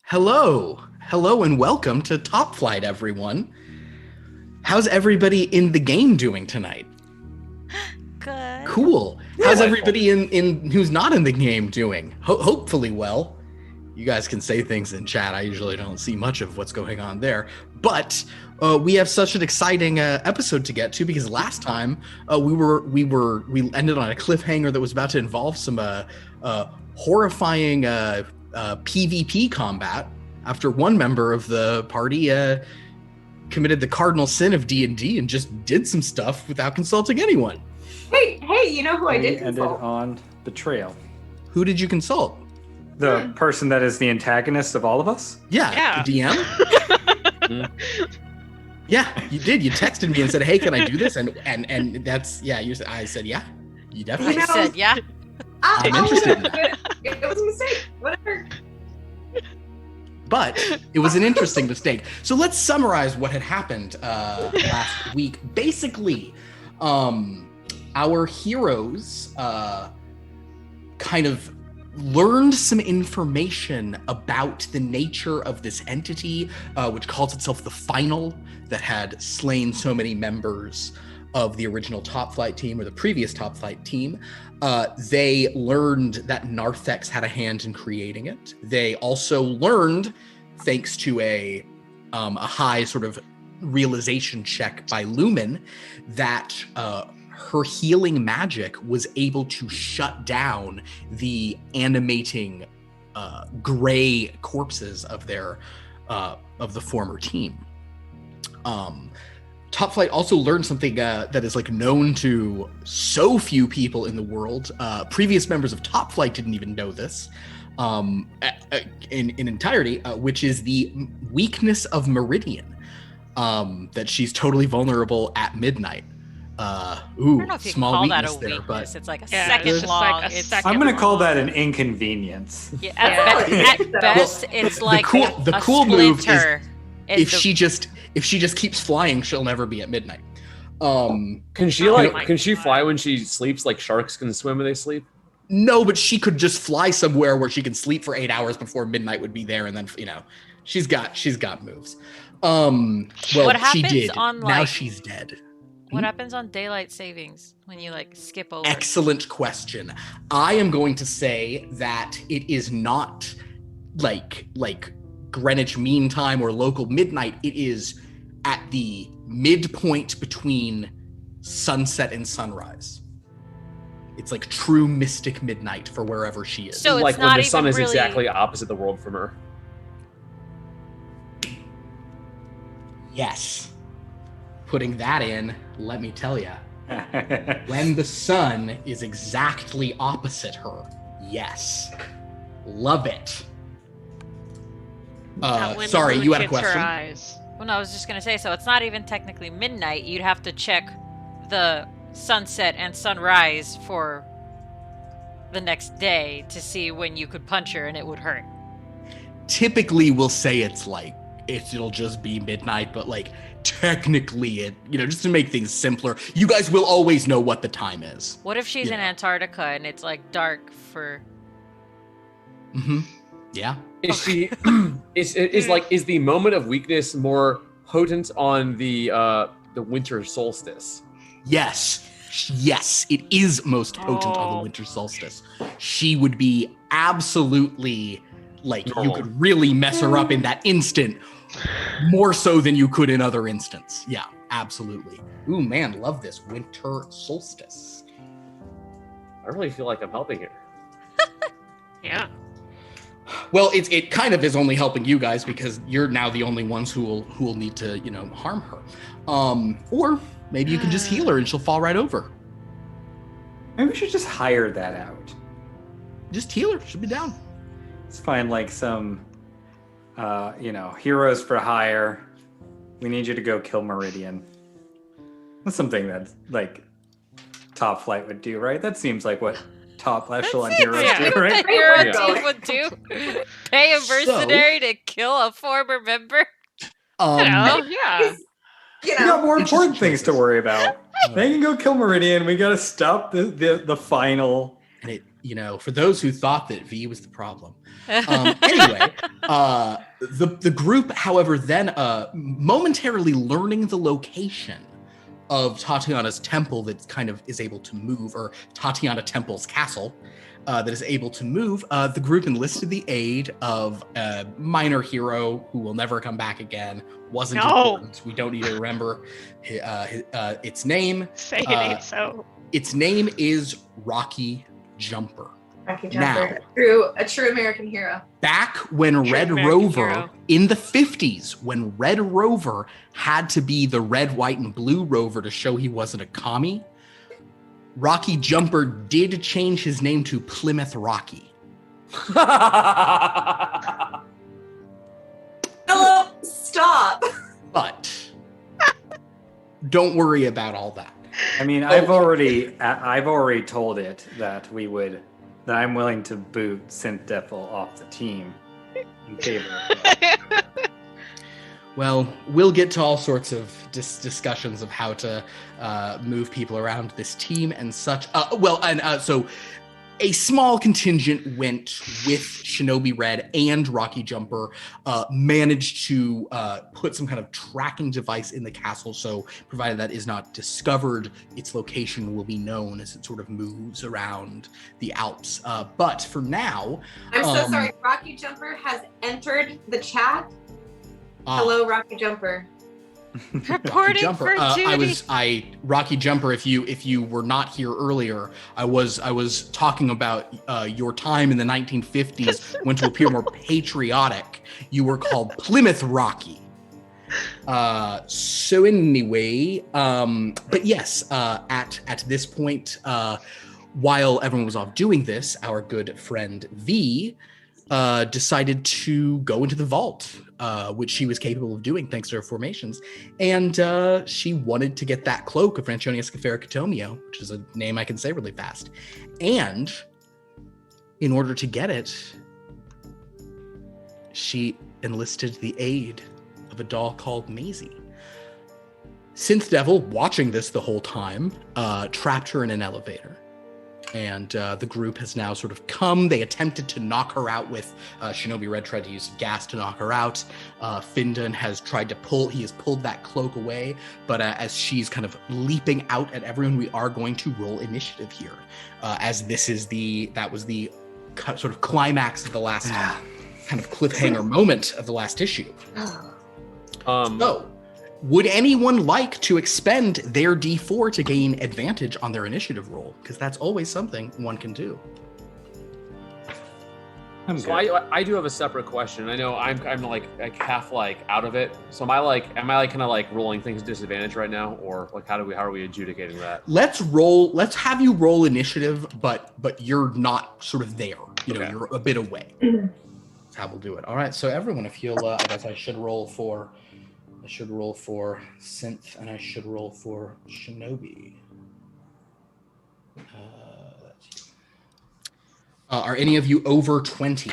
Hello and welcome to Topflight, everyone. How's everybody in the game doing tonight? Good. Cool. How's everybody in who's not in the game doing? Hopefully well. You guys can say things in chat. I usually don't see much of what's going on there. But we have such an exciting episode to get to because last time we ended on a cliffhanger that was about to involve some horrifying PvP combat after one member of the party committed the cardinal sin of D&D and just did some stuff without consulting anyone. Hey, you know who I did consult? Ended on betrayal. Who did you consult? The person that is the antagonist of all of us? Yeah. The DM? Yeah, you did. You texted me and said, "Hey, can I do this?" And that's I said, "Yeah." You definitely said, "Yeah." I'm interested in that. It was a mistake. Whatever. But it was an interesting mistake. So let's summarize what had happened last week. Basically, our heroes kind of learned some information about the nature of this entity, which calls itself the Final, that had slain so many members of the original Topflight team or the previous Topflight team. They learned that Narthex had a hand in creating it. They also learned, thanks to a high sort of realization check by Lumen, that her healing magic was able to shut down the animating gray corpses of the former team. Topflight also learned something that is known to so few people in the world. Previous members of Topflight didn't even know this in entirety, which is the weakness of Meridian. That she's totally vulnerable at midnight. I don't know if you can call that a there, weakness. but it's like a second long. I'm going to call that an inconvenience. Yeah, at best, it's like the a cool move is if she just keeps flying, she'll never be at midnight. Can she fly when she sleeps like sharks can swim when they sleep? No, but she could just fly somewhere where she can sleep for 8 hours before midnight would be there, and then she's got moves. Well, she did. Now she's dead. What happens on daylight savings when you skip over? Excellent question. I am going to say that it is not like Greenwich Mean Time or local midnight. It is at the midpoint between sunset and sunrise. It's like true mystic midnight for wherever she is. So it's like not when the sun even is really... exactly opposite the world from her. Yes. Putting that in, let me tell you, when the sun is exactly opposite her, yes. Love it. Sorry, you had a question? Well, no, I was just going to say, so it's not even technically midnight. You'd have to check the sunset and sunrise for the next day to see when you could punch her and it would hurt. Typically, we'll say it'll just be midnight, but technically it, just to make things simpler, you guys will always know what the time is. What if she's in Antarctica and it's dark for... Mm-hmm. Yeah. Is she is the moment of weakness more potent on the winter solstice? Yes, it is most potent on the winter solstice. She would be absolutely you could really mess her up in that instant, more so than you could in other instants. Yeah, absolutely. Ooh, man, love this winter solstice. I really feel like I'm helping here. Yeah. Well, it kind of is only helping you guys because you're now the only ones who will need to harm her. Or maybe you can just heal her and she'll fall right over. Maybe we should just hire that out. Just heal her. She'll be down. Let's find some heroes for hire. We need you to go kill Meridian. That's something that Topflight would do, right? That seems like what top echelon heroes do, right? Hero team would do. Pay a mercenary to kill a former member. Yeah. We got more important things to worry about. They can go kill Meridian. We gotta stop the Final. And for those who thought that V was the problem. Anyway, the group, however, then momentarily learning the location of Tatiana's temple that kind of is able to move, or Tatiana Temple's castle that is able to move, the group enlisted the aid of a minor hero who will never come back again. Wasn't important. We don't need to remember its name. Say it ain't so. Its name is Rocky Jumper. Rocky Jumper, a true American hero. Back when Red Rover, in the 50s, when Red Rover had to be the red, white, and blue Rover to show he wasn't a commie, Rocky Jumper did change his name to Plymouth Rocky. Hello, stop. But don't worry about all that. I mean, I've already told it that I'm willing to boot Synth Devil off the team in favor of it. Well, we'll get to all sorts of discussions of how to move people around this team and such. So a small contingent went with Shinobi Red and Rocky Jumper, managed to put some kind of tracking device in the castle, so provided that is not discovered, its location will be known as it sort of moves around the Alps. But for now... I'm so sorry, Rocky Jumper has entered the chat. Hello, Rocky Jumper. Reporting for duty. Rocky Jumper. If you were not here earlier, I was talking about your time in the 1950s when, to appear more patriotic, you were called Plymouth Rocky. So anyway, but yes, at this point, while everyone was off doing this, our good friend V decided to go into the vault, which she was capable of doing thanks to her formations. And she wanted to get that cloak of Franconia Scafera Catomio, which is a name I can say really fast. And in order to get it, she enlisted the aid of a doll called Maisie. Synth Devil, watching this the whole time, trapped her in an elevator. And the group has now sort of come. They attempted to knock her out with Shinobi Red tried to use gas to knock her out. Findan has tried to pulled that cloak away. But as she's kind of leaping out at everyone, we are going to roll initiative here. As that was the sort of climax of the last kind of cliffhanger moment of the last issue. So, would anyone like to expend their D4 to gain advantage on their initiative roll? Because that's always something one can do. I do have a separate question. I know I'm half out of it. So am I kind of rolling things at disadvantage right now, or how are we adjudicating that? Let's have you roll initiative, but you're not sort of there. Okay. You're a bit away. That's how we'll do it. All right. So everyone, if you'll, I guess I should roll for Synth, and I should roll for Shinobi. Are any of you over 20?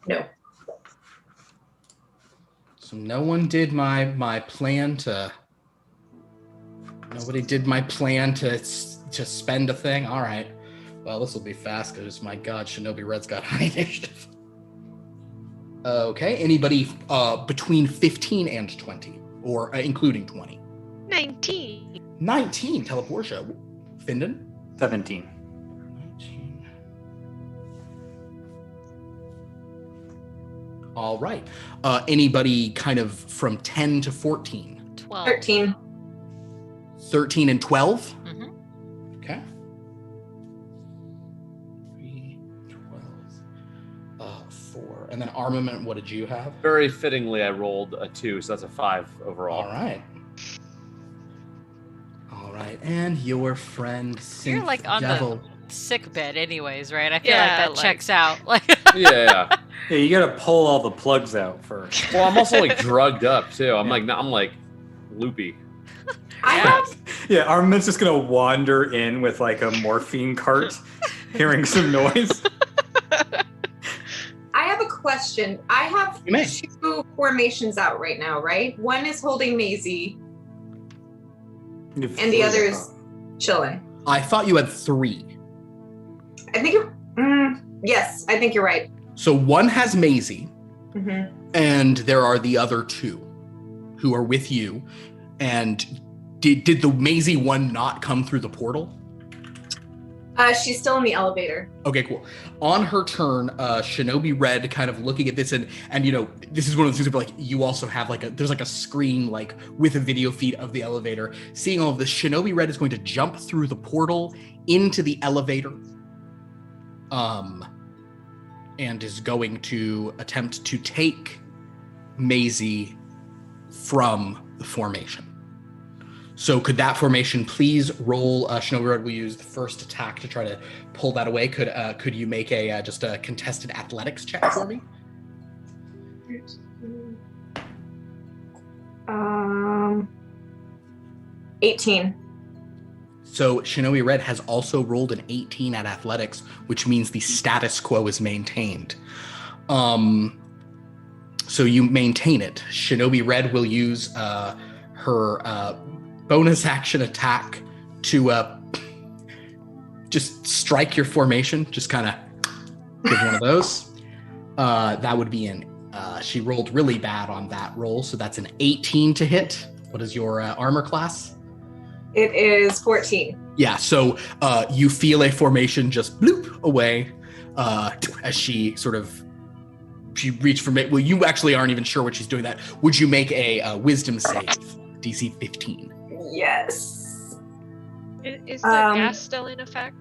No. So no one did my plan to... Nobody did my plan to spend a thing? All right. Well, this will be fast because, my God, Shinobi Red's got high initiative. Okay, anybody between 15 and 20, or including 20? 19. 19, Teleportia. Findan? 17. 19. All right. Anybody kind of from 10 to 14? 12. 13. 13 and 12? Mm-hmm. Okay. 4. And then armament, what did you have? Very fittingly, I rolled a 2, so that's a 5 overall. All right. And your friend Synth You're on Devil. the sick bed anyways, right? I feel that checks out. Yeah, you gotta pull all the plugs out first. Well, I'm also drugged up too. I'm loopy. Armament's just gonna wander in with a morphine cart, hearing some noise. I have a question. I have 2 formations out right now, right? One is holding Maisie, and the other is chilling. I thought you had 3. I think yes, I think you're right. So one has Maisie, Mm-hmm. and there are the other two who are with you. And did the Maisie one not come through the portal? She's still in the elevator. Okay, cool. On her turn, Shinobi Red kind of looking at this, and this is one of those things where like you also have there's a screen like with a video feed of the elevator. Seeing all of this, Shinobi Red is going to jump through the portal into the elevator, and is going to attempt to take Maisie from the formation. So could that formation please roll? Shinobi Red will use the first attack to try to pull that away. Could you make a just a contested athletics check for me? 18. So Shinobi Red has also rolled an 18 at athletics, which means the status quo is maintained. So you maintain it. Shinobi Red will use her bonus action attack to just strike your formation. Just kind of give one of those. That would be she rolled really bad on that roll, so that's an 18 to hit. What is your armor class? It is 14. Yeah, so you feel a formation just bloop away as she reached for it. Well, you actually aren't even sure what she's doing that. Would you make a wisdom save, DC 15? Yes. Is the gas still in effect?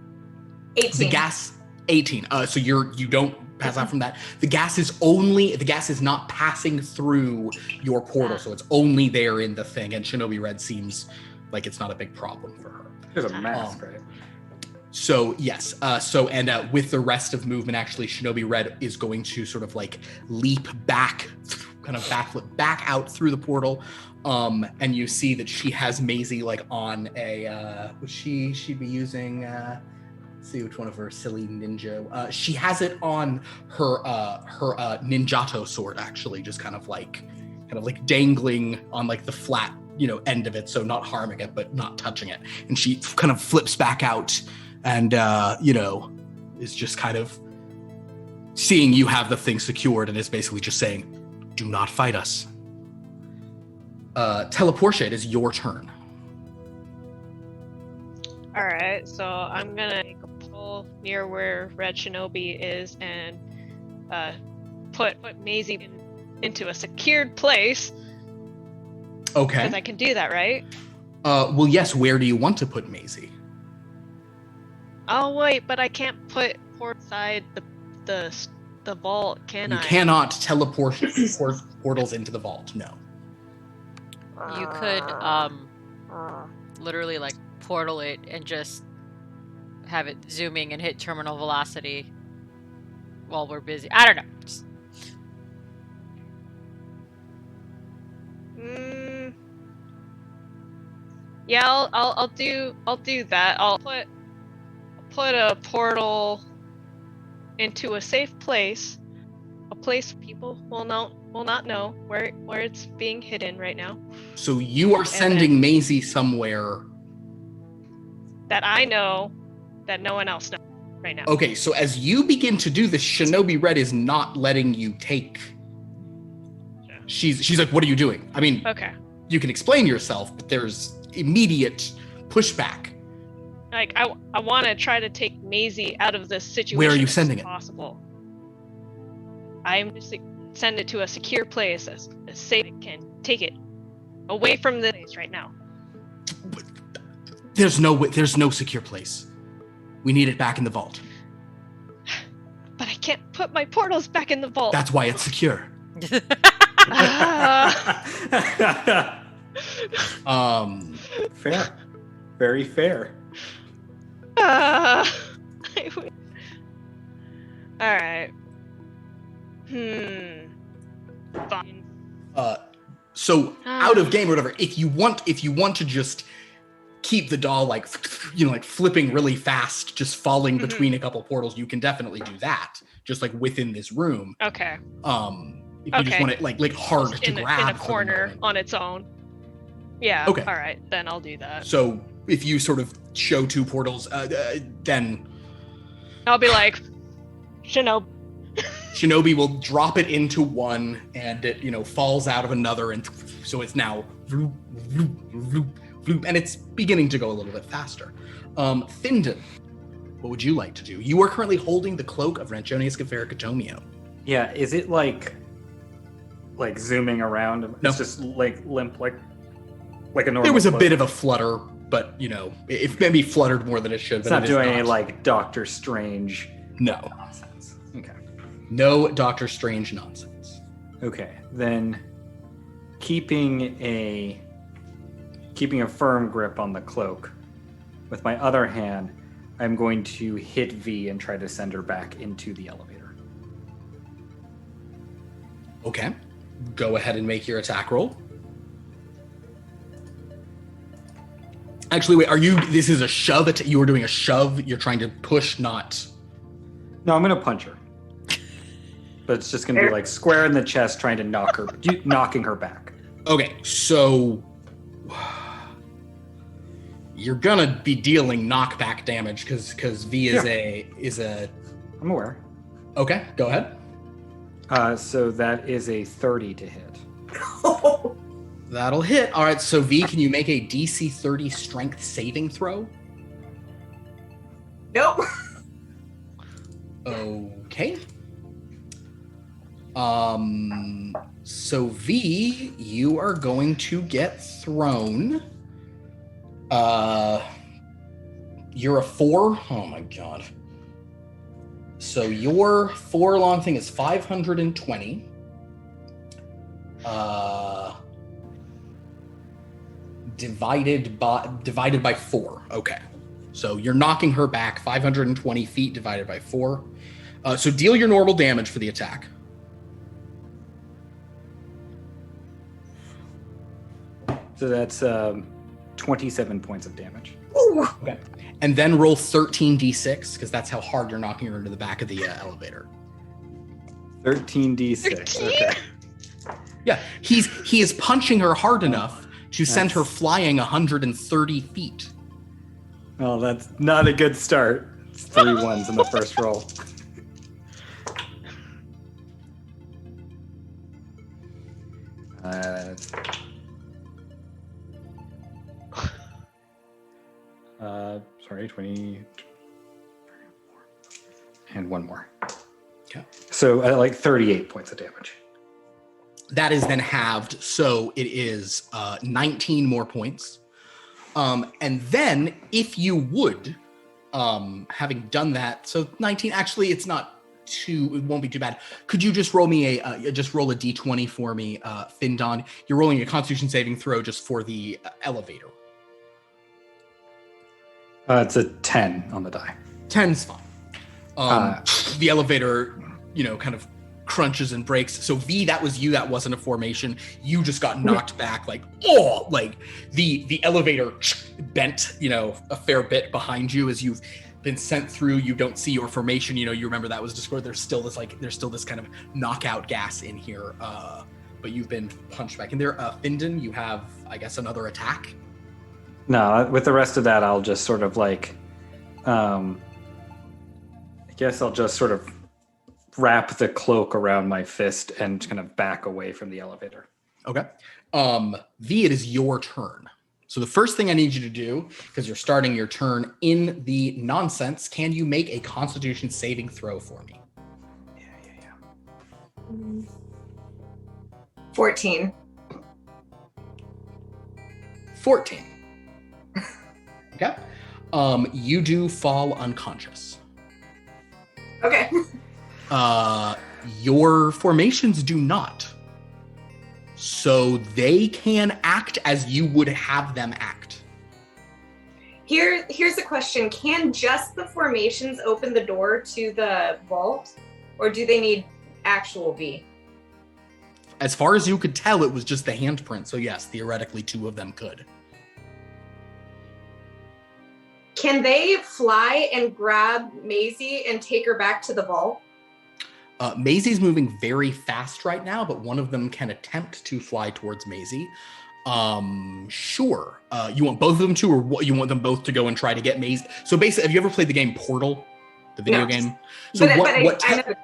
18. The gas, 18. So you don't pass out from that. The gas is not passing through your portal, so it's only there in the thing. And Shinobi Red seems like it's not a big problem for her. There's a mask, right? So yes, with the rest of movement, actually, Shinobi Red is going to sort of like leap back, kind of backflip back out through the portal, and you see that she has Maisie like on a. Would she be using? Let's see which one of her silly ninja. She has it on her ninjato sword, actually, just kind of like dangling on like the flat end of it, so not harming it but not touching it. And she kind of flips back out and is just kind of seeing you have the thing secured and is basically just saying, do not fight us. Teleportia, it is your turn. All right, so I'm gonna make a pull near where Red Shinobi is and put Maisie into a secured place. Okay. Because I can do that, right? Well, yes. Where do you want to put Maisie? Oh wait, but I can't put her inside the vault, can I? You cannot teleport portals into the vault. No. You could literally like portal it and just have it zooming and hit terminal velocity while we're busy. I don't know. Just... Yeah, I'll do that. I'll put a portal into a safe place, a place people will not know where it's being hidden right now. So you are sending Maisie somewhere that I know that no one else knows right now. Okay, so as you begin to do this, Shinobi Red is not letting you take. She's like, what are you doing? I mean, okay, you can explain yourself, but there's immediate pushback. Like, I want to try to take Maisie out of this situation. Where are you sending it? Possible. I'm just send it to a secure place, as safe it can take it away from this place right now. There's no secure place. We need it back in the vault. But I can't put my portals back in the vault. That's why it's secure. Fair. Very fair. All right. Fine. So out of game or whatever, if you want to just keep the doll like flipping really fast, just falling between a couple portals, you can definitely do that, just like within this room. Okay. If you just want it like hard to grab in a corner on its own. Yeah. Okay. All right, then I'll do that. So if you sort of show two portals, then I'll be like, Shinobi. Shinobi will drop it into one, and it falls out of another, and so it's now and it's beginning to go a little bit faster. Findon, what would you like to do? You are currently holding the cloak of Ranchonius Catomio. Yeah, is it like zooming around? No. It's just like limp, like a normal. There was a cloak. bit of a flutter, but it maybe fluttered more than it should. It's but not doing any like Doctor Strange no nonsense. Okay. No Doctor Strange nonsense. Okay, then keeping a firm grip on the cloak, with my other hand, I'm going to hit V and try to send her back into the elevator. Okay. Go ahead and make your attack roll. Actually, wait, this is a shove? You were doing a shove? You're trying to push, not... No, I'm going to punch her. But it's just going to be like square in the chest, trying to knocking her back. Okay, so... You're gonna be dealing knockback damage because V is a... I'm aware. Okay, go ahead. So that is a 30 to hit. That'll hit. All right, so V, can you make a DC 30 strength saving throw? Nope. Okay. So V, you are going to get thrown. You're a 4. Oh my god. So your 4 long thing is 520. Divided by 4. Okay. So you're knocking her back 520 feet divided by 4. So deal your normal damage for the attack. So that's 27 points of damage. Ooh. Okay. And then roll 13d6 because that's how hard you're knocking her into the back of the elevator. 13d6. Okay. Yeah, he is punching her hard enough to send her flying 130 feet. Well, that's not a good start. It's 3 ones in the first roll. Sorry, 20. And 1 more. Okay. So like 38 points of damage. That is then halved, so it is 19 more points. And then, if you would, having done that, so 19. Actually, it won't be too bad. Could you just roll me just roll a d20 for me, Findon? You're rolling a Constitution saving throw just for the elevator. It's a 10 on the die. 10's fine. The elevator, kind of crunches and breaks. So V, that was you. That wasn't a formation. You just got knocked back, like the elevator bent, a fair bit behind you as you've been sent through. You don't see your formation. You remember that was destroyed. There's still this kind of knockout gas in here. But you've been punched back in there. Findon, you have, I guess, another attack. No, with the rest of that, I'll just sort of like, I guess I'll just sort of wrap the cloak around my fist and kind of back away from the elevator. Okay. V, it is your turn. So the first thing I need you to do, because you're starting your turn in the nonsense, can you make a Constitution saving throw for me? Yeah. 14. 14. Okay. You do fall unconscious. Okay. Your formations do not. So they can act as you would have them act. Here's a question. Can just the formations open the door to the vault? Or do they need actual V? As far as you could tell, it was just the handprint. So yes, theoretically 2 of them could. Can they fly and grab Maisie and take her back to the vault? Maisie's moving very fast right now, but one of them can attempt to fly towards Maisie. Sure. You want both of them to, or what, you want them both to go and try to get Maisie? So basically, have you ever played the game Portal? The video No. game. So But what I know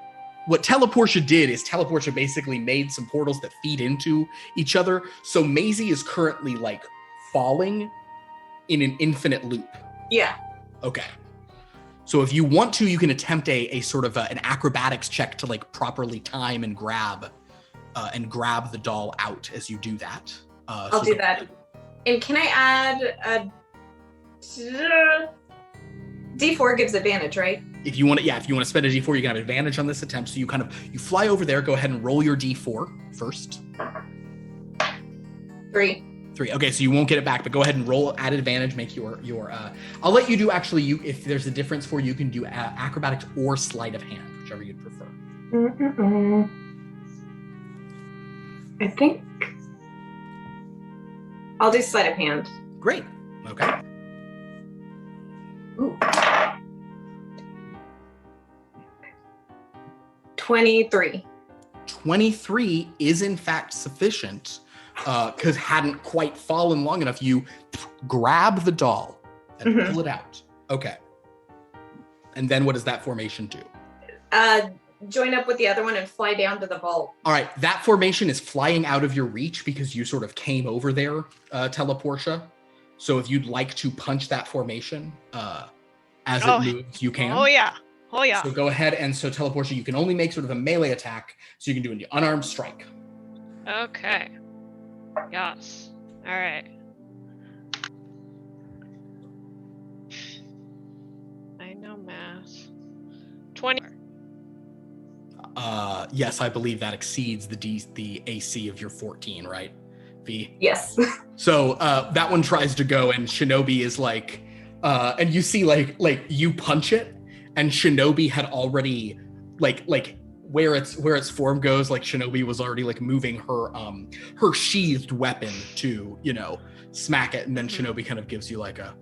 what Teleportia did is Teleportia basically made some portals that feed into each other. So Maisie is currently like falling in an infinite loop. yeah. Okay. So if you want to, you can attempt a sort of an acrobatics check to like properly time and grab the doll out as you do that. I'll do that. And can I add a D4 gives advantage, right? If you want to spend a D4, you can have advantage on this attempt. So you fly over there. Go ahead and roll your D4 first. 3. 3. Okay, so you won't get it back, but go ahead and roll at advantage. Make your. I'll let you do actually. If there's a difference for you can do acrobatics or sleight of hand, whichever you'd prefer. I think I'll do sleight of hand. Great. Okay. Ooh. 23. 23 is in fact sufficient because hadn't quite fallen long enough. You grab the doll and pull it out. Okay. And then what does that formation do? Join up with the other one and fly down to the vault. All right. That formation is flying out of your reach because you sort of came over there, Teleportia. So if you'd like to punch that formation as it moves, you can. Oh, yeah. Oh, yeah. So go ahead and so Teleportia, you can only make sort of a melee attack. So you can do an unarmed strike. Okay. Yes. All right. I know math. 20. Yes, I believe that exceeds the AC of your 14, right? V. Yes. So that one tries to go, and Shinobi is like, and you see like you punch it, and Shinobi had already like where its form goes, like Shinobi was already like moving her sheathed weapon to smack it, and then Shinobi kind of gives you like a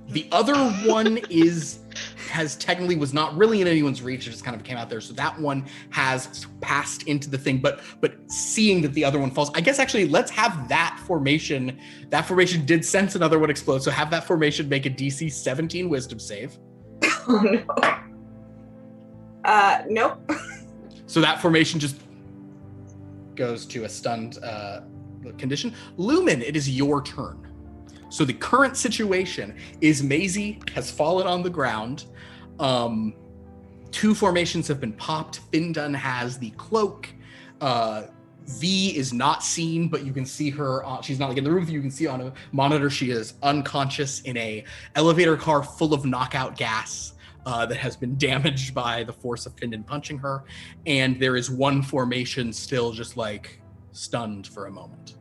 the other one has technically was not really in anyone's reach. It just kind of came out there. So that one has passed into the thing, but seeing that the other one falls, I guess actually let's have that formation. That formation did sense another one explode. So have that formation make a DC 17 wisdom save. Oh no. Nope. So that formation just goes to a stunned condition. Lumen, it is your turn. So the current situation is Maisie has fallen on the ground. 2 formations have been popped. Findun has the cloak. V is not seen, but you can see her. She's not like in the room. You can see on a monitor she is unconscious in a elevator car full of knockout gas that has been damaged by the force of Findun punching her. And there is one formation still just like stunned for a moment.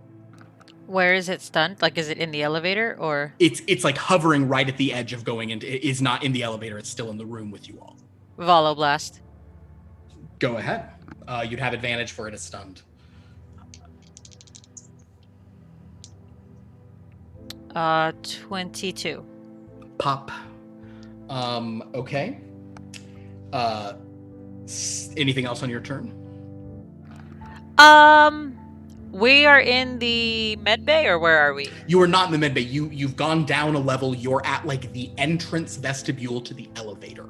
Where is it stunned? Like, is it in the elevator or? It's like hovering right at the edge of going into. It is not in the elevator. It's still in the room with you all. Volo Blast. Go ahead. You'd have advantage for it as stunned. 22. Pop. Okay. Anything else on your turn? We are in the med bay, or where are we? You are not in the med bay. You've gone down a level. You're at like the entrance vestibule to the elevator.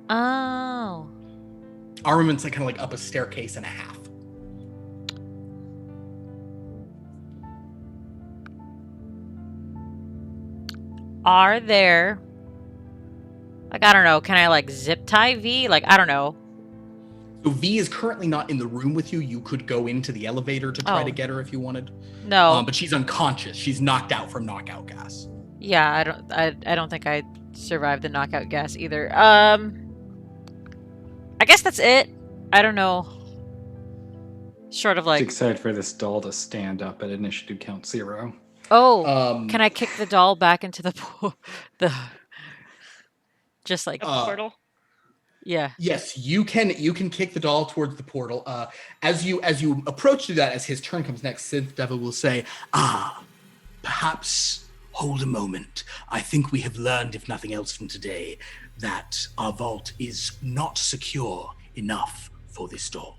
Oh. Armament's like kind of like up a staircase and a half. Are there, like, I don't know, can I like zip tie V? Like, I don't know. So V is currently not in the room with you. You could go into the elevator to try Oh. to get her if you wanted. No. But she's unconscious. She's knocked out from knockout gas. Yeah, I don't think I survived the knockout gas either. I guess that's it. I don't know. Short of like, excited for this doll to stand up at initiative count 0. oh, can I kick the doll back into the pool? Just like, A portal. yeah. Yes, you can kick the doll towards the portal. As you approach to that, as his turn comes next, Synth Devil will say, perhaps hold a moment. I think we have learned, if nothing else from today, that our vault is not secure enough for this doll.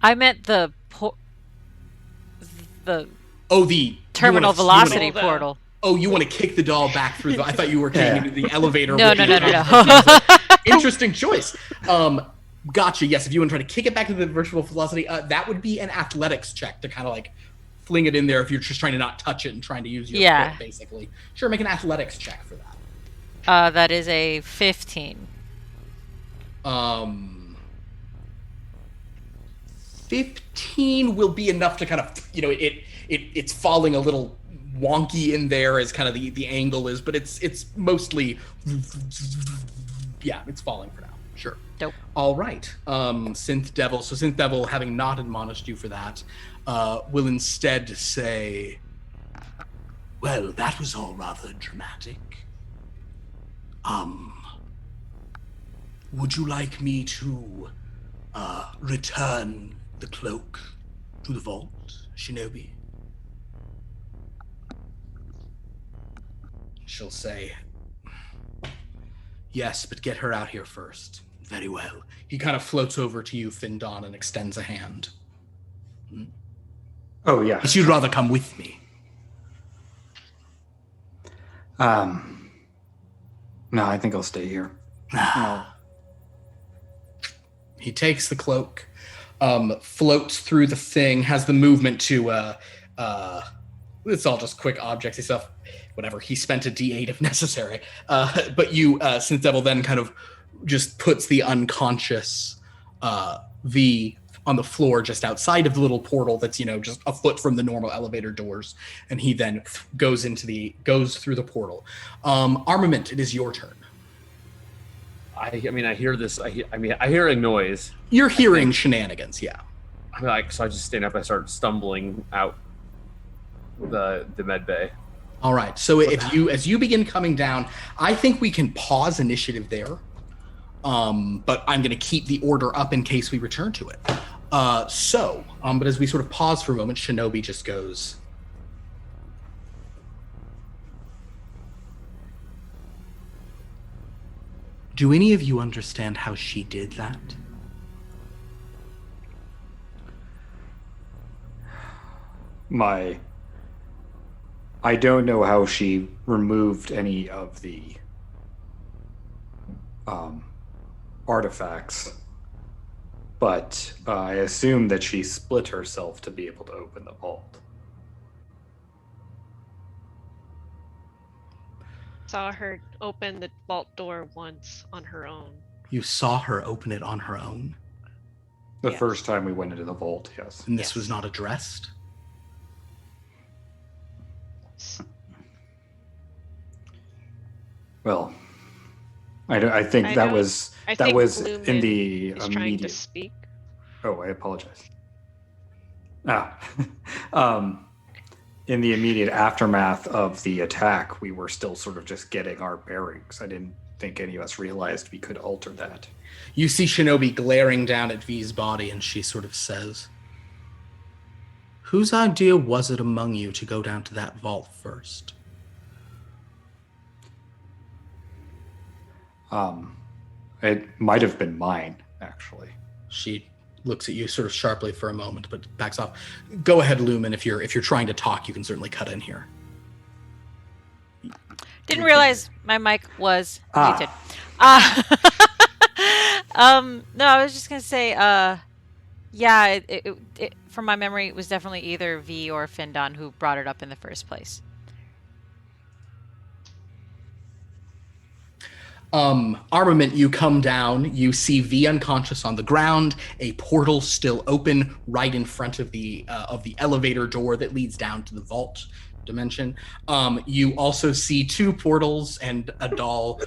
I meant the Oh, the terminal you velocity wanna- portal. Oh, you want to kick the doll back through the... I thought you were kicking into the elevator. No, with no, the no, no, unconscious no. Interesting choice. Gotcha. Yes, if you want to try to kick it back to the virtual velocity, that would be an athletics check to kind of like fling it in there if you're just trying to not touch it and trying to use your foot, basically. Sure, make an athletics check for that. That is a 15. 15 will be enough to kind of, it's falling a little wonky in there as kind of the angle is, but it's mostly, yeah, it's falling for now. Sure. Dope. All right. Synth Devil. So Synth Devil, having not admonished you for that, will instead say, well, that was all rather dramatic. Would you like me to return the cloak to the vault, Shinobi? She'll say, yes, but get her out here first. Very well. He kind of floats over to you, Findon, and extends a hand. Oh, yeah. But you'd rather come with me. No, I think I'll stay here. He takes the cloak, floats through the thing, has the movement to, it's all just quick objects and stuff. Whatever, he spent a D8 if necessary. But you, Synth Devil, then kind of just puts the unconscious V on the floor just outside of the little portal that's, just a foot from the normal elevator doors. And he then goes through the portal. Armament, it is your turn. I mean, I hear this. I hear a noise. You're hearing shenanigans, yeah. I'm like, so I just stand up. I start stumbling out the med bay. All right. So as you begin coming down, I think we can pause initiative there. But I'm going to keep the order up in case we return to it. But as we sort of pause for a moment, Shinobi just goes, do any of you understand how she did that? I don't know how she removed any of the artifacts, but I assume that she split herself to be able to open the vault. Saw her open the vault door once on her own. You saw her open it on her own? The Yes. first time we went into the vault, yes. And this Yes. was not addressed? Well, I think I that know- was I that think was in Lumen the He's trying to immediate. speak. Oh, I apologize. In the immediate aftermath of the attack, we were still sort of just getting our bearings. I didn't think any of us realized we could alter that. You see Shinobi glaring down at V's body, and she sort of says, whose idea was it among you to go down to that vault first? It might have been mine, actually. She looks at you sort of sharply for a moment, but backs off. Go ahead, Lumen. If you're trying to talk, you can certainly cut in here. Didn't realize my mic was muted. No, I was just gonna say, yeah, it, from my memory, it was definitely either V or Findon who brought it up in the first place. Armament, you come down, you see V unconscious on the ground, a portal still open right in front of the elevator door that leads down to the vault dimension. You also see two portals and a doll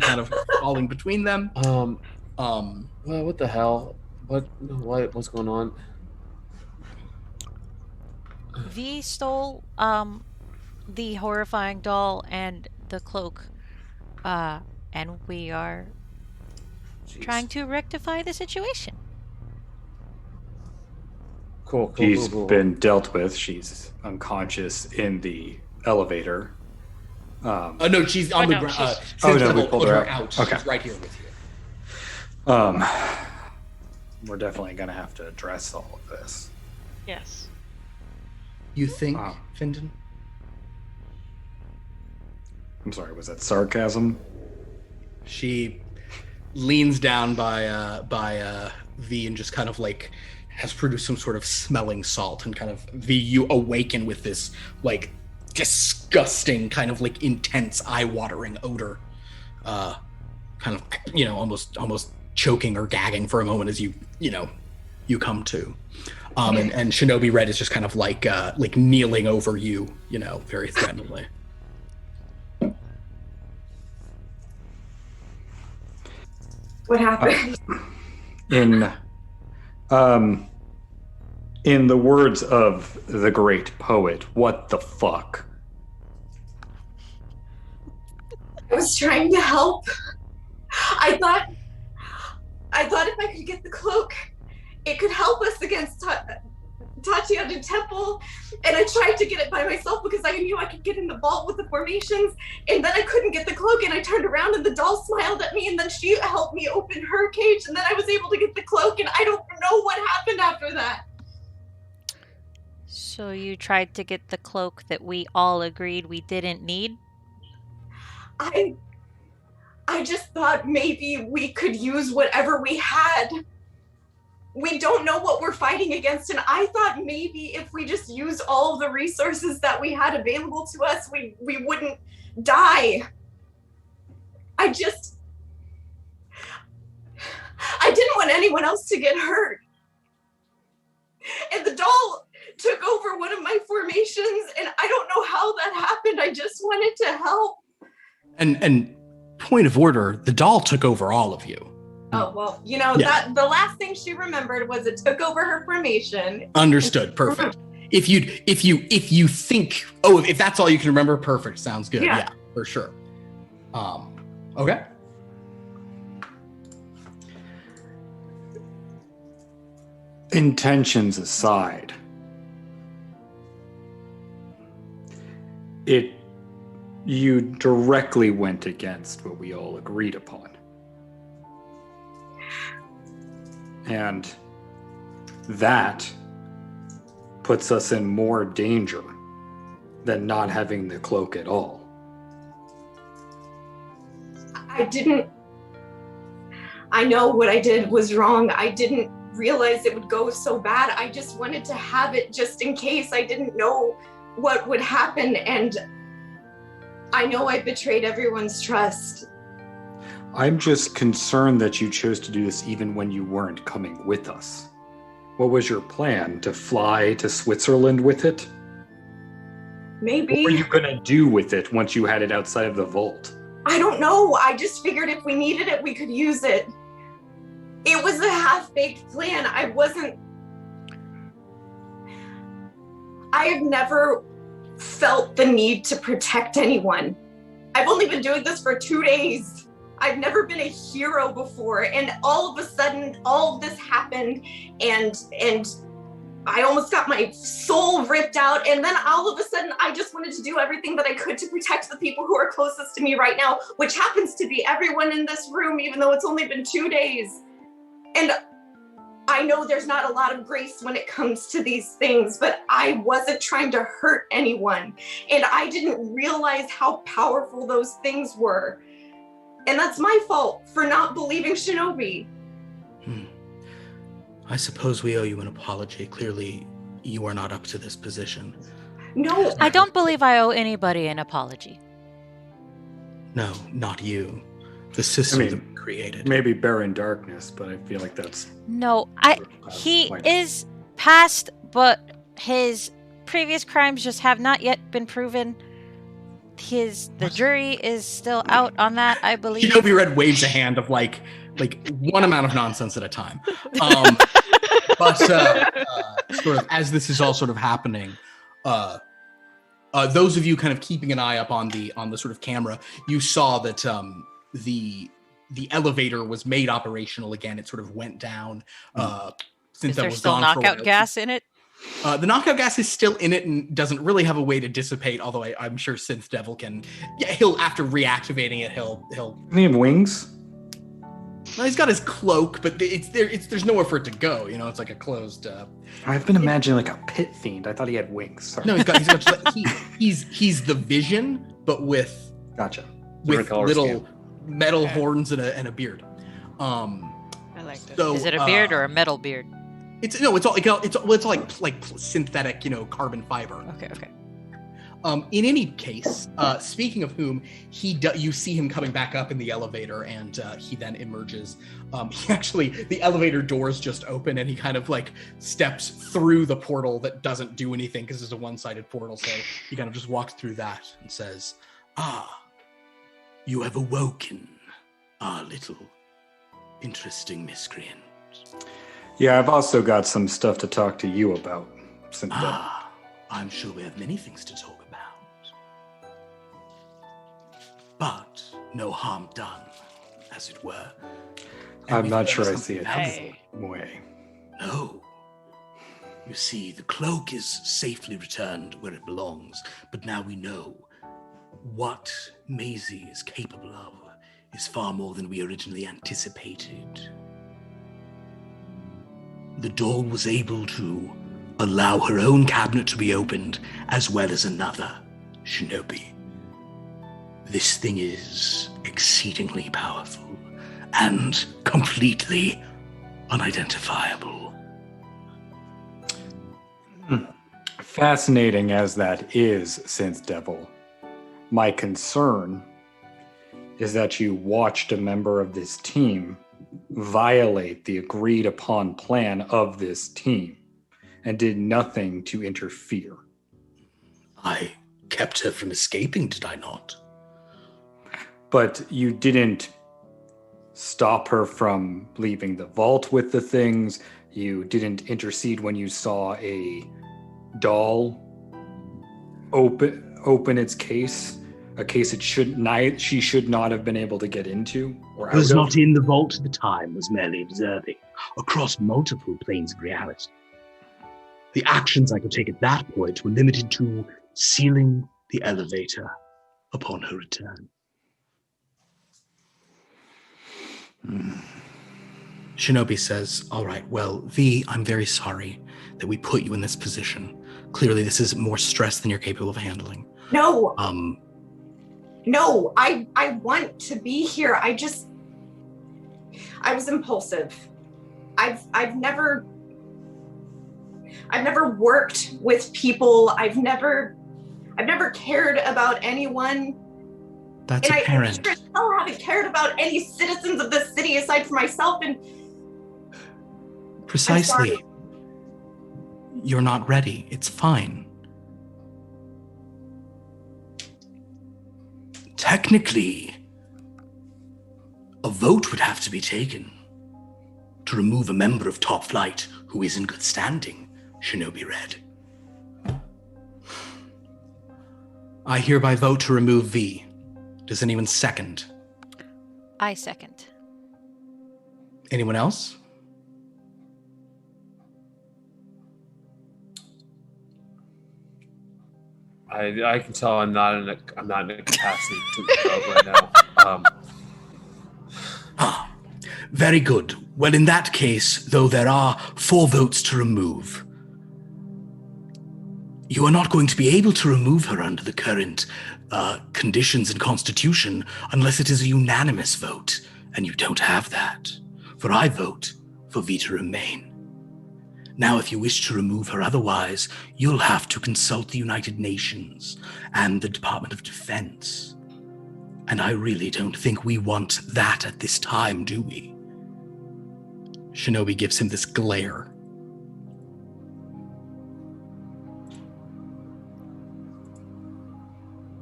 kind of falling between them. Well, what the hell? What's going on? V stole the horrifying doll and the cloak, and we are Jeez. trying to rectify the situation. Cool. She's been dealt with. She's unconscious in the elevator. No, she's on the ground. she's- Oh, no, Level we pulled put her her out. out. Okay. She's right here with you. We're definitely going to have to address all of this. Yes. You think, Findon? I'm sorry, was that sarcasm? She leans down by V and just kind of like has produced some sort of smelling salt, and kind of V, you awaken with this like disgusting kind of like intense eye-watering odor, kind of almost choking or gagging for a moment as you come to, and Shinobi Red is just kind of like kneeling over you, very threateningly. What happened? In the words of the great poet, what the fuck? I was trying to help. I thought if I could get the cloak, it could help us against Tatiana Temple. And I tried to get it by myself because I knew I could get in the vault with the formations. And then I couldn't get the cloak, and I turned around and the doll smiled at me, and then she helped me open her cage, and then I was able to get the cloak, and I don't know what happened after that. So you tried to get the cloak that we all agreed we didn't need? I just thought maybe we could use whatever we had. We don't know what we're fighting against, and I thought maybe if we just used all of the resources that we had available to us, we wouldn't die. I didn't want anyone else to get hurt. And the doll took over one of my formations, and I don't know how that happened. I just wanted to help. And point of order, the doll took over all of you. Oh, well, that the last thing she remembered was it took over her formation. Understood. Perfect. If you think, if that's all you can remember, perfect. Sounds good. Yeah, for sure. Okay. Intentions aside, you directly went against what we all agreed upon. And that puts us in more danger than not having the cloak at all. I know what I did was wrong. I didn't realize it would go so bad. I just wanted to have it just in case. I didn't know what would happen, and I know I betrayed everyone's trust. I'm just concerned that you chose to do this even when you weren't coming with us. What was your plan? To fly to Switzerland with it? Maybe. What were you going to do with it once you had it outside of the vault? I don't know. I just figured if we needed it, we could use it. It was a half-baked plan. I have never felt the need to protect anyone. I've only been doing this for 2 days. I've never been a hero before, and all of a sudden, all of this happened, and I almost got my soul ripped out, and then all of a sudden, I just wanted to do everything that I could to protect the people who are closest to me right now, which happens to be everyone in this room, even though it's only been 2 days. And I know there's not a lot of grace when it comes to these things, but I wasn't trying to hurt anyone, and I didn't realize how powerful those things were. And that's my fault for not believing Shinobi. I suppose we owe you an apology. Clearly, you are not up to this position. No. I don't believe I owe anybody an apology. No, not you. The system that we created. Maybe Baron Darkness, but I feel like that's... No, he is past, but his previous crimes just have not yet been proven. The jury is still out on that, I believe. Shinobi Red waves a hand of like one amount of nonsense at a time. But sort of as this is all sort of happening, those of you kind of keeping an eye up on the sort of camera, you saw that the elevator was made operational again. It sort of went down. Since is there still knockout gas in it? The knockout gas is still in it and doesn't really have a way to dissipate, although I'm sure Synth Devil can. Yeah, he'll, after reactivating it, he'll. Does he have wings? Well, he's got his cloak, but there's nowhere for it to go. You know, it's like a closed. I've been imagining like a pit fiend. I thought he had wings. Sorry. No, he's the Vision, but with Gotcha. with color little scheme. metal horns and a beard. I like this. So, Is it a beard or a metal beard? It's all like synthetic, carbon fiber. Okay. In any case, speaking of whom, you see him coming back up in the elevator, and he then emerges. The elevator doors just open, and he kind of like steps through the portal that doesn't do anything because it's a one-sided portal. So he kind of just walks through that and says, "Ah, you have awoken, our little interesting miscreant." Yeah, I've also got some stuff to talk to you about. Since I'm sure we have many things to talk about. But no harm done, as it were. And I'm we not thought sure I of see it something that way. No. You see, the cloak is safely returned where it belongs, but now we know what Maisie is capable of is far more than we originally anticipated. The doll was able to allow her own cabinet to be opened, as well as another, Shinobi. This thing is exceedingly powerful and completely unidentifiable. Fascinating as that is, Synth Devil, my concern is that you watched a member of this team violate the agreed upon plan of this team and did nothing to interfere. I kept her from escaping, did I not? But you didn't stop her from leaving the vault with the things. You didn't intercede when you saw a doll open its case, a case she should not have been able to get into. I was not in the vault at the time, was merely observing across multiple planes of reality. The actions I could take at that point were limited to sealing the elevator upon her return. Shinobi says, "All right, well, V, I'm very sorry that we put you in this position. Clearly, this is more stress than you're capable of handling." No. No, I want to be here. I was impulsive. I've never worked with people. I've never cared about anyone. That's and apparent. I still haven't cared about any citizens of this city aside from myself. And precisely. You're not ready. It's fine. Technically, a vote would have to be taken to remove a member of Topflight who is in good standing, Shinobi Red. I hereby vote to remove V. Does anyone second? I second. Anyone else? I can tell I'm not in a capacity to vote right now. Very good. Well, in that case, though there are 4 votes to remove, you are not going to be able to remove her under the current conditions and constitution unless it is a unanimous vote, and you don't have that. For I vote for V to remain. Now, if you wish to remove her otherwise, you'll have to consult the United Nations and the Department of Defense. And I really don't think we want that at this time, do we? Shinobi gives him this glare.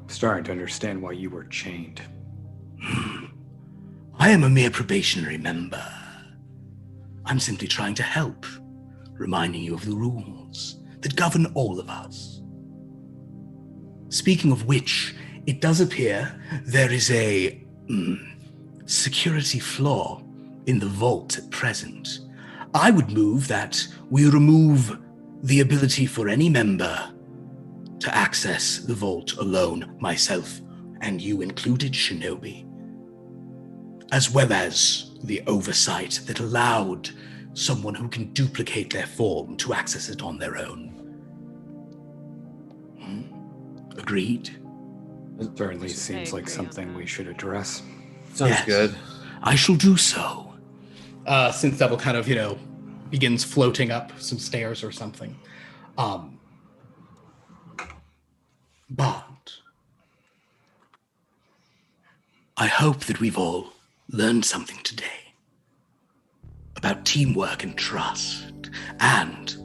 Starting to understand why you were chained. I am a mere probationary member. I'm simply trying to help, reminding you of the rules that govern all of us. Speaking of which, it does appear there is a security flaw in the vault at present. I would move that we remove the ability for any member to access the vault alone, myself and you included, Shinobi. as well as the oversight that allowed someone who can duplicate their form to access it on their own. Agreed? It certainly seems like agree on something that. we should address. Sounds Yes. good. I shall do so. Synth Devil kind of, begins floating up some stairs or something. But I hope that we've all learned something today about teamwork and trust and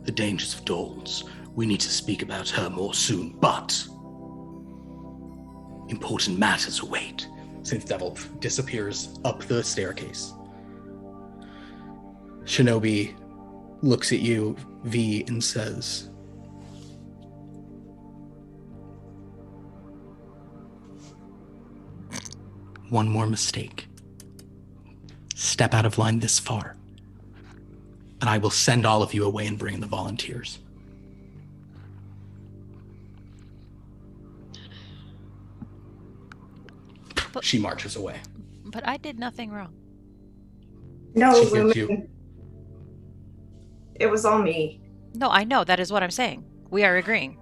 the dangers of dolls. We need to speak about her more soon, but important matters await. Synth Devil disappears up the staircase. Shinobi looks at you, V, and says, "One more mistake. Step out of line this far, and I will send all of you away and bring in the volunteers." But- She marches away. But I did nothing wrong. No, She gives Lumen. you- It was all me. No, I know. That is what I'm saying. We are agreeing.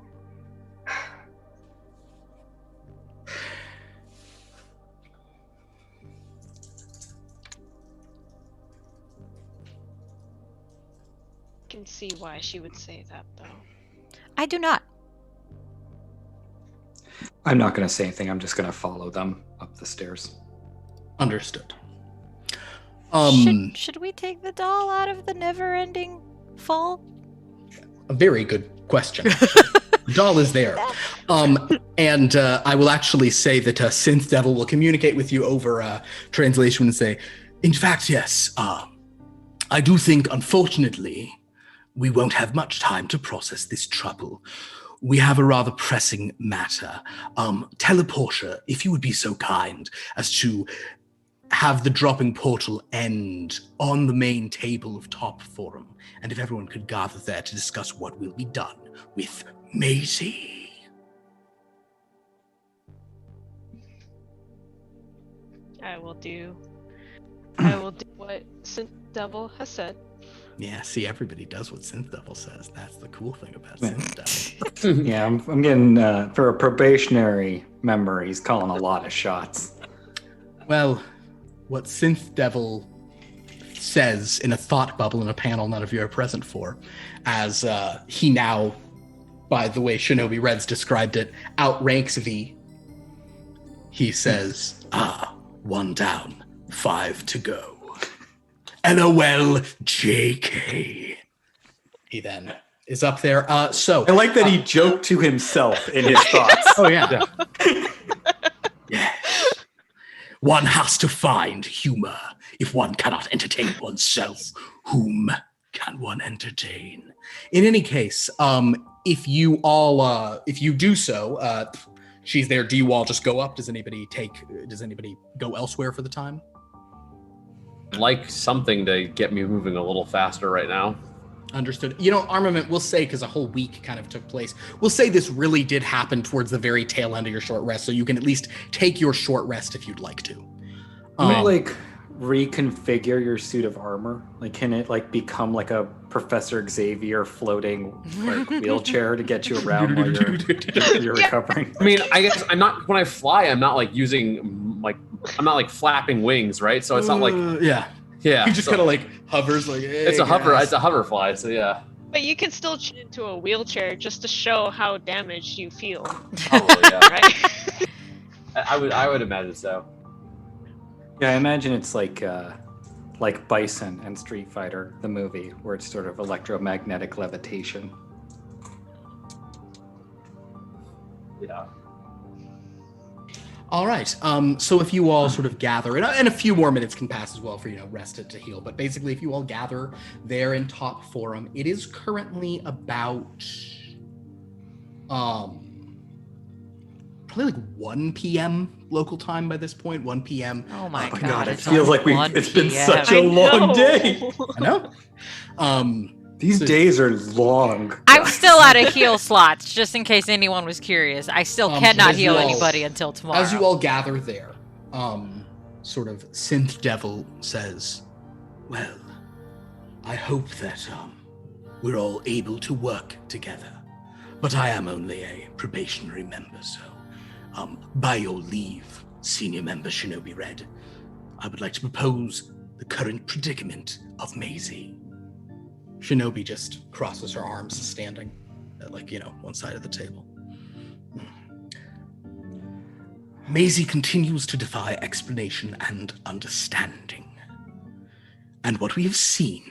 Can see why she would say that, though. I do not. I'm not going to say anything. I'm just going to follow them up the stairs. Understood. Should we take the doll out of the never-ending fall? A very good question. The doll is there. And I will actually say that Synth Devil will communicate with you over translation and say, in fact, yes, I do think, unfortunately, we won't have much time to process this trouble. We have a rather pressing matter. Teleportia, if you would be so kind as to have the dropping portal end on the main table of Top Forum, and if everyone could gather there to discuss what will be done with Maisie. I will do what Synth Devil has said. Yeah, see, everybody does what Synth Devil says. That's the cool thing about Synth Devil. Yeah, I'm getting, for a probationary member, he's calling a lot of shots. Well, what Synth Devil says in a thought bubble in a panel none of you are present for, as he now, by the way Shinobi Reds described it, outranks V. He says, one down, 5 to go. LOL JK. He then is up there. So I like that he joked to himself in his thoughts. Oh yeah. Yes. One has to find humor. If one cannot entertain oneself, whom can one entertain? In any case, if you do so, she's there. Do you all just go up? Does anybody go elsewhere for the time? Like something to get me moving a little faster right now. Understood. Armament, we'll say, because a whole week kind of took place, we'll say this really did happen towards the very tail end of your short rest, so you can at least take your short rest if you'd like to. Can you, reconfigure your suit of armor? Can it, become like a Professor Xavier floating wheelchair to get you around while you're recovering? I mean, I guess when I fly, I'm not using, I'm not flapping wings, right? So it's not yeah. Yeah. He just kind of hovers hey, it's a hover. guys. It's a hover fly. So yeah. But you can still change into a wheelchair just to show how damaged you feel, Probably, yeah. right? I would imagine so. Yeah, I imagine it's like Bison and Street Fighter, the movie, where it's sort of electromagnetic levitation. Yeah. All right. So if you all sort of gather, and a few more minutes can pass as well for rest to heal. But basically, if you all gather there in Top Forum, it is currently about probably 1 p.m. local time by this point. 1 p.m. Oh my Oh my god! god, it it's feels on like 1 it's been PM. such a long day. I know. These So- days are long. I'm still out of heal slots, just in case anyone was curious. I still So cannot as you heal all- anybody until tomorrow. As you all gather there, sort of synth devil says, "Well, I hope that we're all able to work together. But I am only a probationary member, so by your leave, Senior Member Shinobi Red, I would like to propose the current predicament of Maisie." Shinobi just crosses her arms, standing at, one side of the table. Maisie continues to defy explanation and understanding. And what we have seen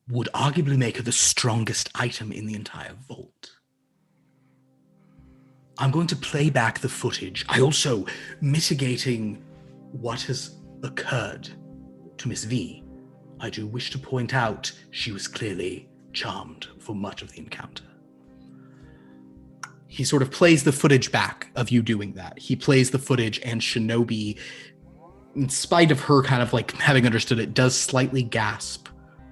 would arguably make her the strongest item in the entire vault. I'm going to play back the footage. I also, mitigating what has occurred to Miss V, I do wish to point out she was clearly charmed for much of the encounter. He sort of plays the footage back of you doing that. He plays the footage, and Shinobi, in spite of her kind of having understood it, does slightly gasp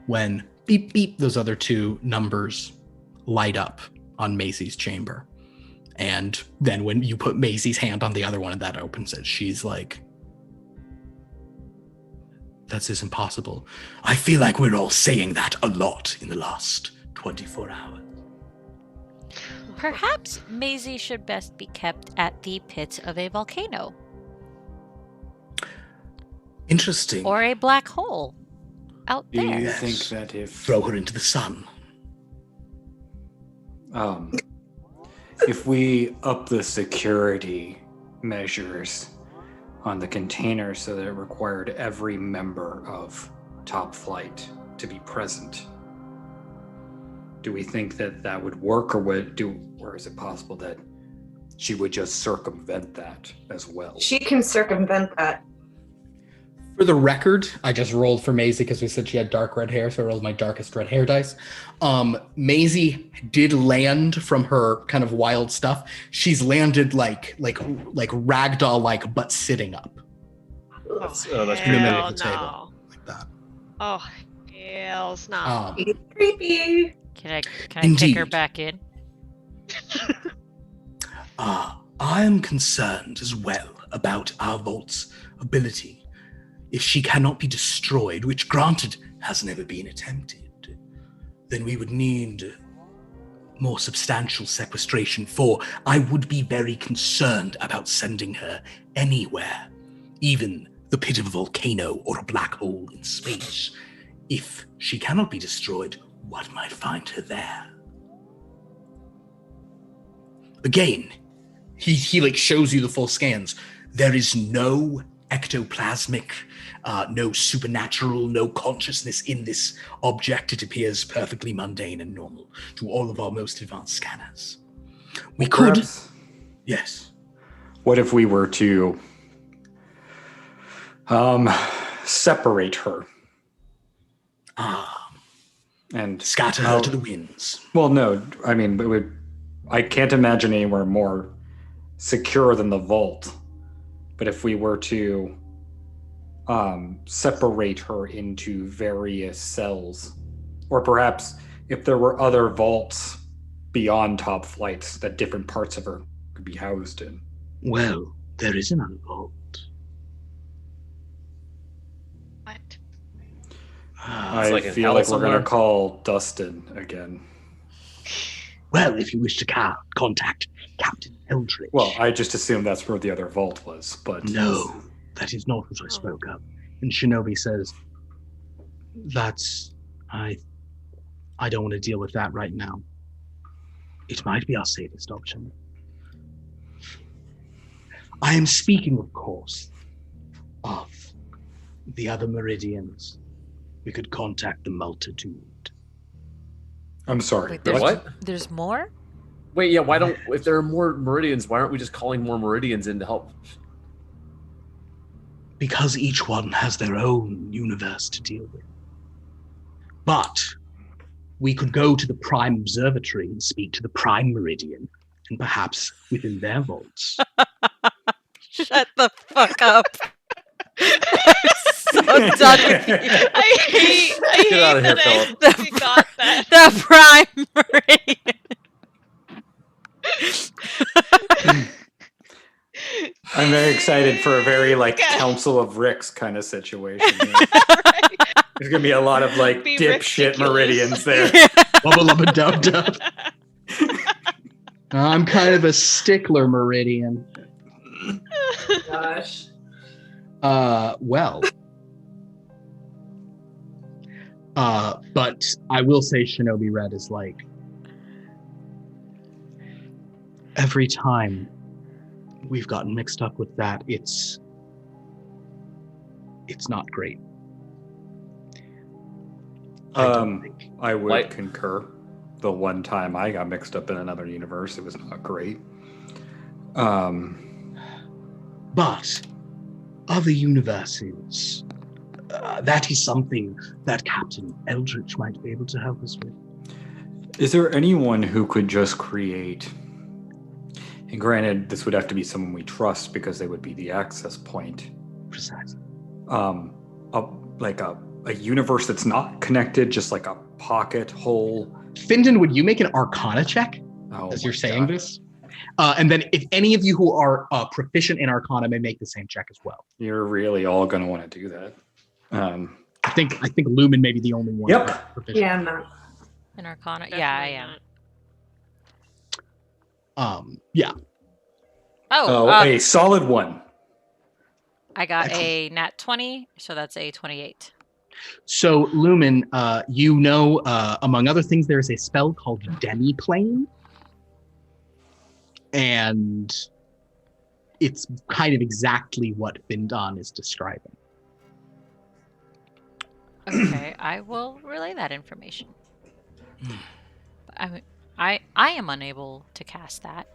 when beep, beep, those other two numbers light up on Maisie's chamber. And then when you put Maisie's hand on the other one and that opens it, she's like, "That's just impossible." I feel like we're all saying that a lot in the last 24 hours. Perhaps Maisie should best be kept at the pits of a volcano. Interesting. Or a black hole out Do there. you think that Throw her into the sun. if we up the security measures on the container so that it required every member of Topflight to be present, do we think that that would work, or is it possible that she would just circumvent that as well? She can circumvent that. For the record, I just rolled for Maisie because we said she had dark red hair, so I rolled my darkest red hair dice. Maisie did land from her kind of wild stuff. She's landed like ragdoll, but sitting up. That's in the middle of the no. table, like that. Oh, hell's no. It's creepy. Can I take Indeed. her back in? I am concerned as well about our vault's ability. If she cannot be destroyed, which granted has never been attempted, then we would need more substantial sequestration, for I would be very concerned about sending her anywhere, even the pit of a volcano or a black hole in space. If she cannot be destroyed, what might find her there? Again, he shows you the full scans. There is no ectoplasmic, no supernatural, no consciousness in this object. It appears perfectly mundane and normal to all of our most advanced scanners. We could... Perhaps, Yes. what if we were to separate her and Scatter her to the winds. Well, no, I mean, I can't imagine anywhere more secure than the vault. But if we were to separate her into various cells, or perhaps if there were other vaults beyond Topflight that different parts of her could be housed in. Well, there is another vault. What? I like in feel hell like we're going somewhere. to call Dustin again. Well, if you wish to contact Captain Eldridge. Well, I just assumed that's where the other vault was, but... No, that is not what I spoke of. And Shinobi says, I don't want to deal with that right now. It might be our safest option. I am speaking, of course, of the other meridians. We could contact the multitude. I'm sorry. Wait, Wait, what? There's more? Wait, yeah, why don't, if there are more meridians, why aren't we just calling more meridians in to help? Because each one has their own universe to deal with. But we could go to the Prime Observatory and speak to the Prime Meridian, and perhaps within their vaults. Shut the fuck up. I'm so done with you. I hate Get out of here, that Philip. I got that. The Prime Meridian. I'm very excited for a very like Okay. Council of Ricks kind of situation. Here. Right. There's gonna be a lot of like Be dipshit ridiculous. meridians there. Bubble up and dub dub. I'm kind of a stickler, Meridian. Gosh. Well. But I will say Shinobi Red is like, every time we've gotten mixed up with that, it's not great. I would Like- concur. The one time I got mixed up in another universe, it was not great. But other universes, that is something that Captain Eldritch might be able to help us with. Is there anyone who could just create? And granted, this would have to be someone we trust because they would be the access point. Precisely. A universe that's not connected, just like a pocket hole. Findon, would you make an Arcana check Oh, as my you're saying God. this? And then if any of you who are proficient in Arcana may make the same check as well. You're really all going to want to do that. I think Lumen may be the only one. Yep. who's proficient. Yeah, I'm not. In Arcana? Yeah, I Definitely am. not. Yeah. Oh, A solid one. I got excellent. a nat 20, so that's a 28. So Lumen, you know, among other things, there's a spell called Demiplane. And it's kind of exactly what Findon is describing. Okay, I will relay that information. I am unable to cast that.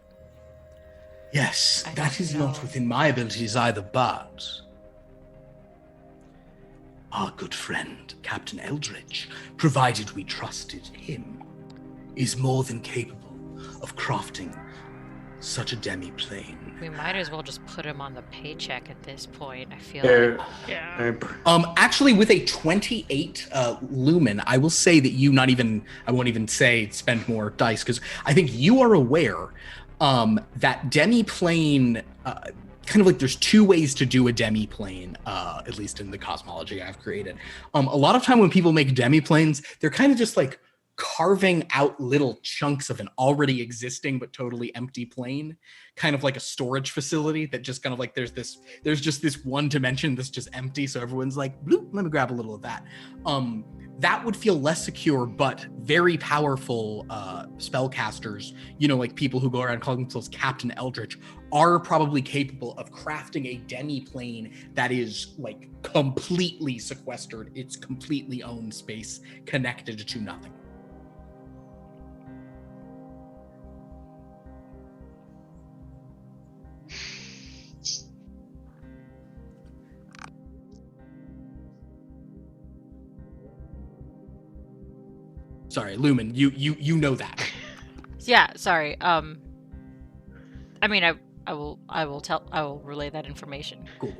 Yes, I that don't is not know. within my abilities either, but our good friend, Captain Eldritch, provided we trusted him, is more than capable of crafting such a demi-plane. We might as well just put him on the paycheck at this point. I feel like. Yeah. Actually, with a 28 lumen, I will say that I won't even say spend more dice, because I think you are aware that demi-plane, kind of like there's two ways to do a demi-plane, at least in the cosmology I've created. A lot of time when people make demi-planes, they're kind of just like carving out little chunks of an already existing but totally empty plane, kind of like a storage facility that just kind of like there's just this one dimension that's just empty, so everyone's like, bloop, let me grab a little of that. That would feel less secure, but very powerful spellcasters, like people who go around calling themselves Captain Eldritch, are probably capable of crafting a demi-plane that is like completely sequestered, its completely own space, connected to nothing. Sorry, Lumen, you know that. Yeah, sorry. I mean, I will relay that information. Cool.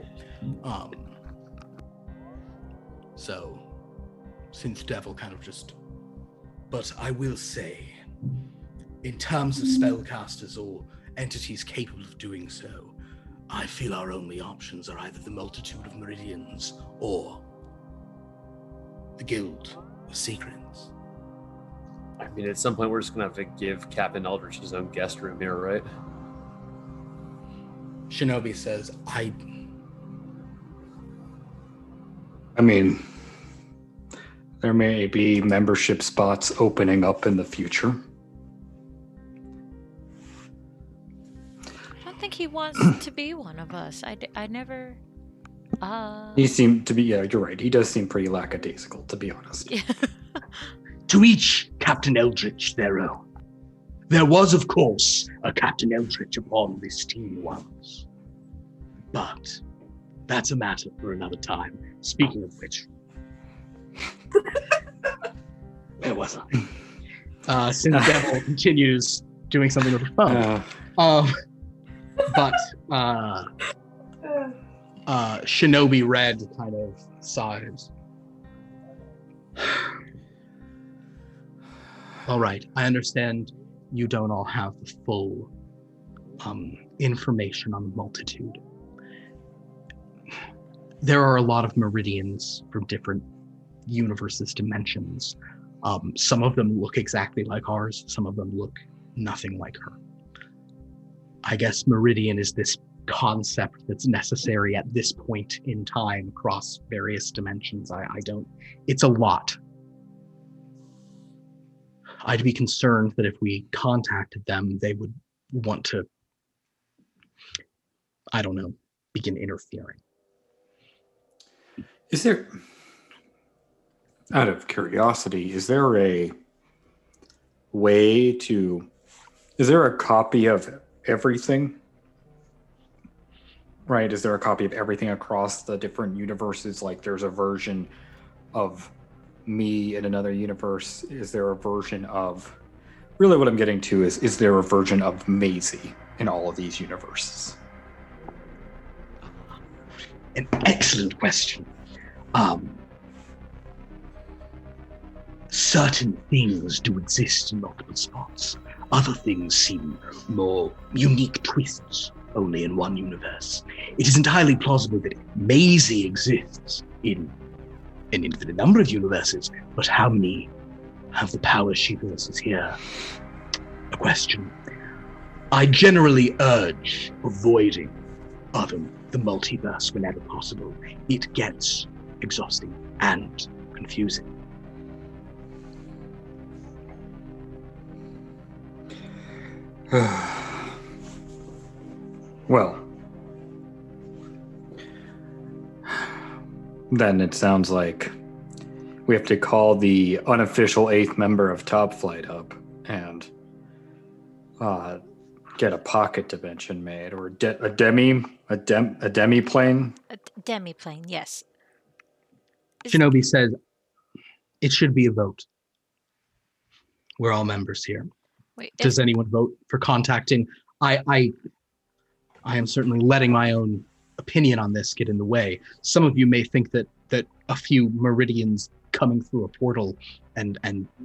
So, since Devil kind of just... But I will say, in terms of spellcasters or entities capable of doing so, I feel our only options are either the multitude of meridians or the Guild of Secrets. I mean, at some point, we're just going to have to give Captain Eldritch his own guest room here, right? Shinobi says, I mean, there may be membership spots opening up in the future. I don't think he wants to be one of us. I never. He seemed to be, yeah, you're right. He does seem pretty lackadaisical, to be honest. Yeah. To each Captain Eldritch their own. There was, of course, a Captain Eldritch upon this team once. But that's a matter for another time. Speaking of which, where was I? since Devil continues doing something with the phone. But Shinobi Red kind of sighs. All right, I understand you don't all have the full information on the multitude. There are a lot of meridians from different universes, dimensions. Some of them look exactly like ours. Some of them look nothing like her. I guess meridian is this concept that's necessary at this point in time across various dimensions. I don't, it's a lot. I'd be concerned that if we contacted them, they would want to, I don't know, begin interfering. Is there, out of curiosity, is there a way to, is there a copy of everything? Right, is there a copy of everything across the different universes? Like there's a version of me in another universe. Is there a version of, really what I'm getting to is there a version of Maisie in all of these universes? An excellent question. Certain things do exist in multiple spots. Other things seem more unique twists only in one universe. It is entirely plausible that Maisie exists in an infinite number of universes, but how many have the power she possesses here? A question. I generally urge avoiding the multiverse whenever possible. It gets exhausting and confusing. Well, then it sounds like we have to call the unofficial 8th member of Topflight up and get a pocket dimension made, or a demi-plane. A demi-plane, yes. Shinobi says it should be a vote. We're all members here. Wait, Does anyone vote for contacting? I am certainly letting my own opinion on this get in the way. Some of you may think that a few meridians coming through a portal and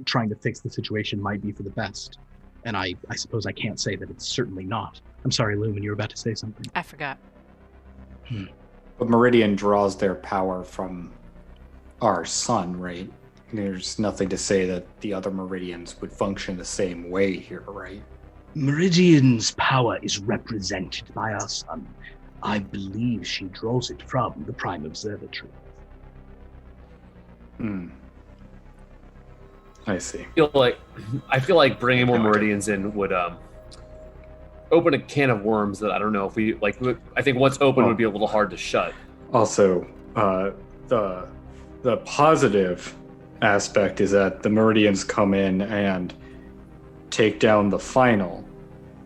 trying to fix the situation might be for the best. And I suppose I can't say that it's certainly not. I'm sorry, Lumen, you were about to say something. I forgot. But Meridian draws their power from our sun, right? There's nothing to say that the other Meridians would function the same way here, right? Meridian's power is represented by our sun. I believe she draws it from the Prime Observatory. I see. I feel like bringing more Meridians in would open a can of worms that I don't know if we like. I think once open would be a little hard to shut. Also, the positive aspect is that the Meridians come in and take down the final.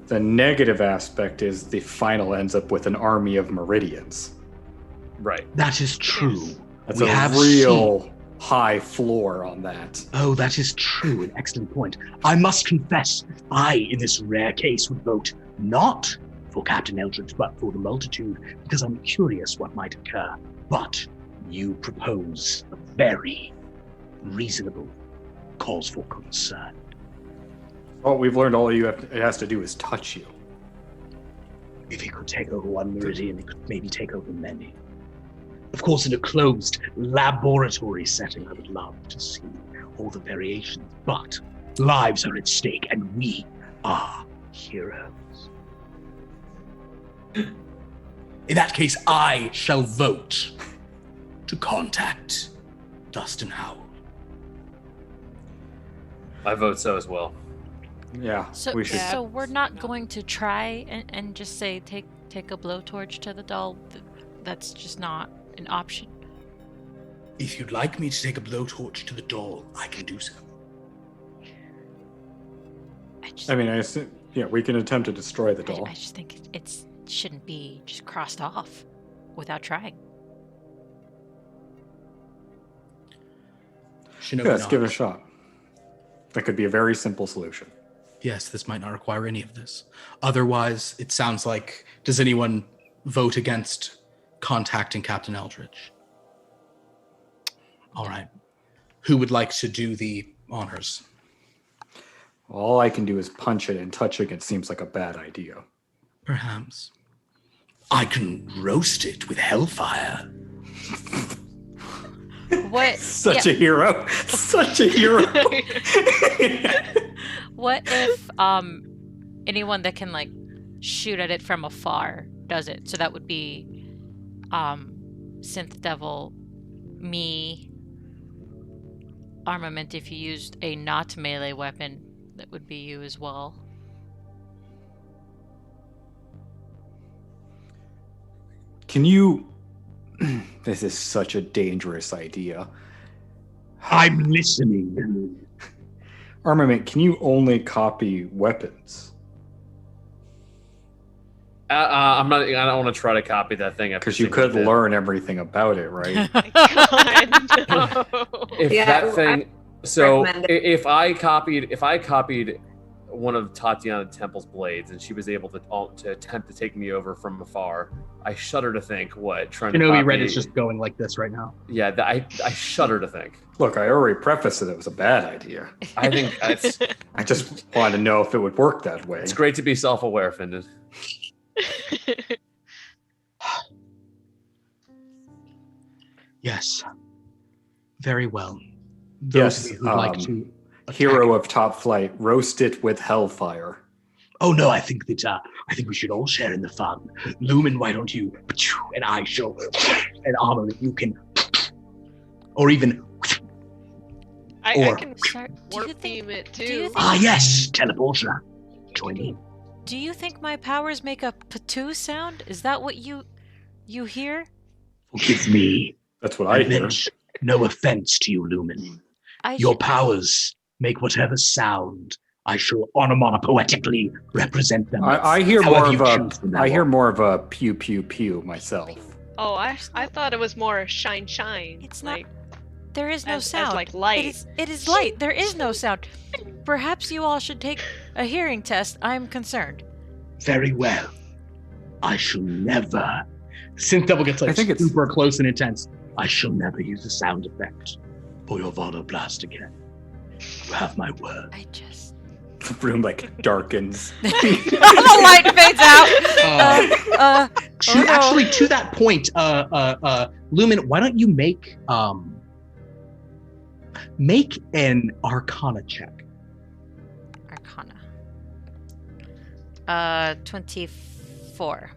The negative aspect is the final ends up with an army of Meridians. Right. That is true. Yes. That's a real high floor on that. Oh, that is true. An excellent point. I must confess, I, in this rare case, would vote not for Captain Eldridge, but for the multitude, because I'm curious what might occur. But you propose a very reasonable cause for concern. Oh, we've learned all it has to do is touch you. If it could take over one meridian, it could maybe take over many. Of course, in a closed laboratory setting, I would love to see all the variations, but lives are at stake, and we are heroes. In that case, I shall vote to contact Dustin Howell. I vote so as well. Yeah, So, we should. so we're not going to try and just say take a blowtorch to the doll. That's just not an option. If you'd like me to take a blowtorch to the doll, I can do so. I mean, I assume, yeah, we can attempt to destroy the doll. I just think it shouldn't be just crossed off without trying. Shinobi Yeah, let's give it a nods. shot. That could be a very simple solution. Yes, this might not require any of this. Otherwise, it sounds like, does anyone vote against contacting Captain Eldridge? All right. Who would like to do the honors? All I can do is punch it, and touching it seems like a bad idea. Perhaps. I can roast it with hellfire. What? Such a hero. Such a hero. What if anyone that can like shoot at it from afar does it? So that would be Synth Devil, me, Armament. If you used a not melee weapon, that would be you as well. Can you... This is such a dangerous idea. I'm listening. Armament, can you only copy weapons? I'm not. I don't want to try to copy that thing. Because you could learn everything about it, right? God, no. If Yeah, that thing. So recommend it. if I copied one of Tatiana Temple's blades, and she was able to attempt to take me over from afar, I shudder to think what trying to Kenobi copy. Red is just going like this right now. Yeah, I shudder to think. Look, I already prefaced that it was a bad idea. I think it's I just wanted to know if it would work that way. it's great to be self-aware, Findon. Yes. Very well. Yes, Those of you who'd like to Hero of Topflight, roast it with hellfire. Oh no, I think we should all share in the fun. Lumen, why don't you? And I shall. And Armor, you can. Or even. I Or- can Sorry, warp beam it do you too. think- Ah, yes, Teleportia. Join me. Do you think my powers make a patoo sound? Is that what you hear? Forgive me. That's what I hear. meant no offense to you, Lumen. I Your should- powers make whatever sound I shall onomatopoetically represent them. I hear However more you of choose from now I hear on. more of a pew pew pew myself. Oh, I thought it was more shine shine. It's not- like, There is no as sound. like light. It is light. There is no sound. Perhaps you all should take a hearing test. I'm concerned. Very well. I shall never, Synth Devil gets like I think it's- super close and intense. I shall never use a sound effect for your Valo Blast again. You have my word. I just The room like darkens. the light fades out. To Oh, no. actually to that point, Lumen, why don't you make an Arcana check? Arcana. 24.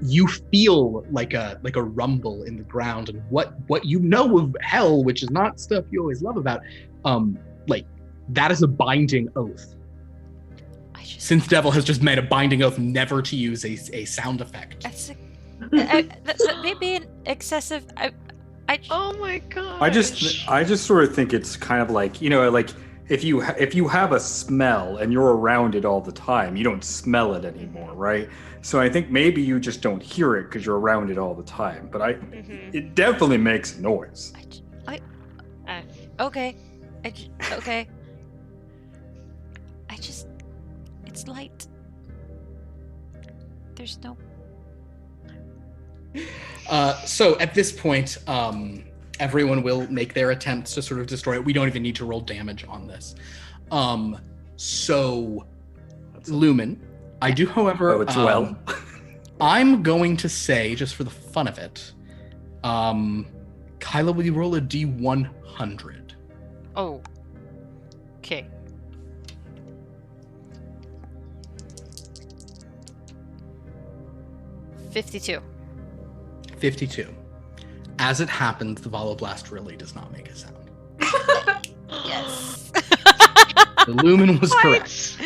You feel like a rumble in the ground, and what you know of hell, which is not stuff you always love about, like that is a binding oath. I just Synth Devil has just made a binding oath never to use a sound effect. that's that may be an excessive. oh my god. I just sort of think it's kind of like, you know, like if you have a smell and you're around it all the time, you don't smell it anymore, right? So I think maybe you just don't hear it because you're around it all the time. But Mhm. it definitely makes noise. Okay. Okay. It's light. There's no. So at this point, everyone will make their attempts to sort of destroy it. We don't even need to roll damage on this. So Lumen, I do, however, Oh, it's well. I'm going to say, just for the fun of it, Kyla, will you roll a D100? Oh. Okay. $52. 52. As it happens, the Valoblast really does not make a sound. Yes. The Lumen was correct.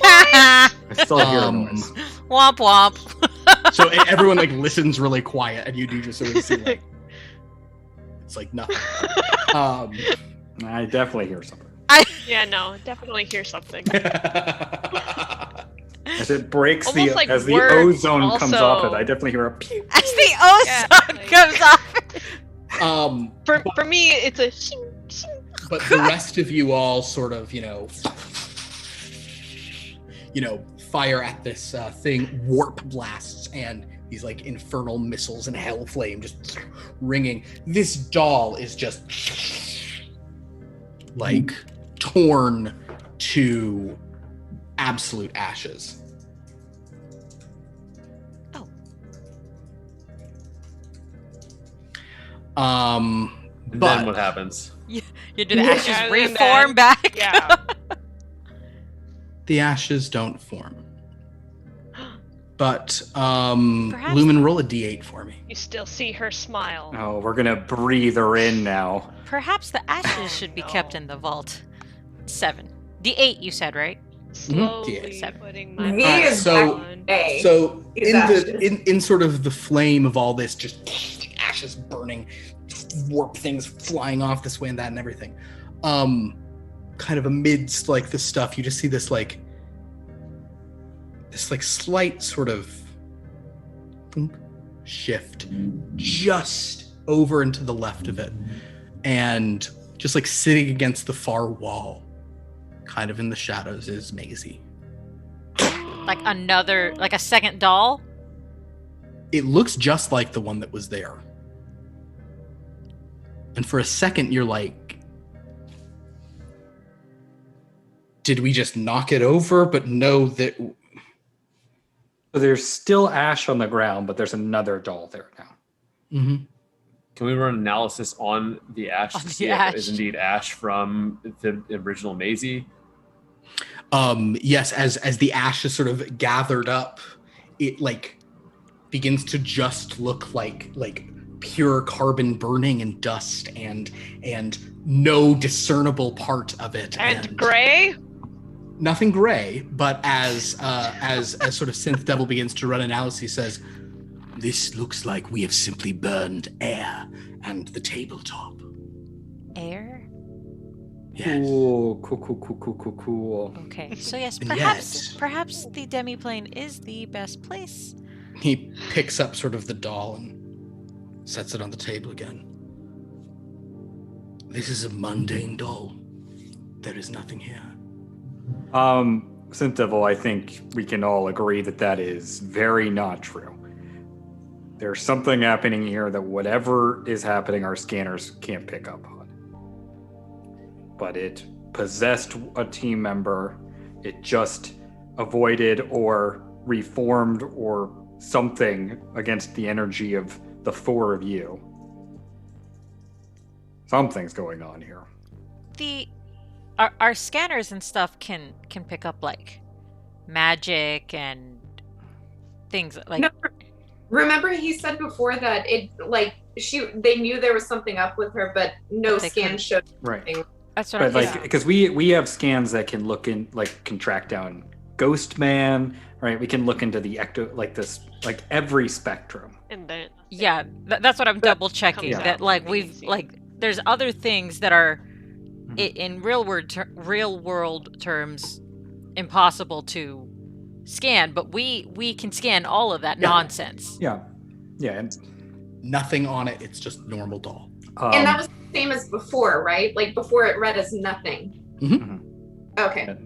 I still hear a Um, noise. Womp womp. So everyone like listens really quiet, and you do just sort of see like it's like nothing. I definitely hear something. Yeah, no, definitely hear something. As it breaks Almost like as the words ozone comes off it, also. I definitely hear a pew. As the ozone like- comes off. For me, it's a shing, shing. But the rest of you all sort of, fire at this thing, warp blasts, and these like infernal missiles and hell flame just ringing. This doll is just like torn to absolute ashes. And But then what happens? You do the Yeah, ashes and reform then- back. Yeah. the ashes don't form. But Perhaps- Lumen, roll a d8 for me. You still see her smile. Oh, we're gonna breathe her in now. Perhaps the ashes should be kept in the vault. 7. D8, you said, right? Slowly Seven. putting my V mark is so- on. A. So Is in ashes. in sort of the flame of all this, just ashes burning, warp things flying off this way and that and everything. Kind of amidst like this stuff, you just see this like slight sort of thump, shift just over and to the left of it, and just like sitting against the far wall, kind of in the shadows, is Maisie. Like a second doll? It looks just like the one that was there. And for a second, you're like, did we just knock it over? But know that So there's still ash on the ground, but there's another doll there now. Mhm. Can we run analysis on the ash On to the see if ash. it is indeed ash from the original Maisie? Yes, as the ash is sort of gathered up, it like begins to just look like pure carbon burning and dust and no discernible part of it. And gray? Nothing gray, but as sort of Synth Devil begins to run analysis, he says, "This looks like we have simply burned air and the tabletop." Air? Yes. Cool. Okay. So yes, And perhaps the demiplane is the best place. He picks up sort of the doll and sets it on the table again. This is a mundane doll. There is nothing here. Synth Devil, I think we can all agree that that is very not true. There's something happening here that whatever is happening, our scanners can't pick up on. But it possessed a team member. It just avoided or reformed or something against the energy of the four of you. Something's going on here. Our scanners and stuff can pick up like magic and things like No, remember he said before that they knew there was something up with her, but no They scan couldn't. showed Right. anything. that's what But I like, because we have scans that can look in, like, can track down Ghost Man, right? We can look into the every spectrum. And then yeah, that's what I'm double checking. comes That out like we've amazing. like there's other things that are in real world terms impossible to scan, but we can scan all of that Yeah. nonsense. Yeah. And Nothing on it. It's just normal doll. And that was the same as before, right? Like before it read as nothing. Mhm. Okay.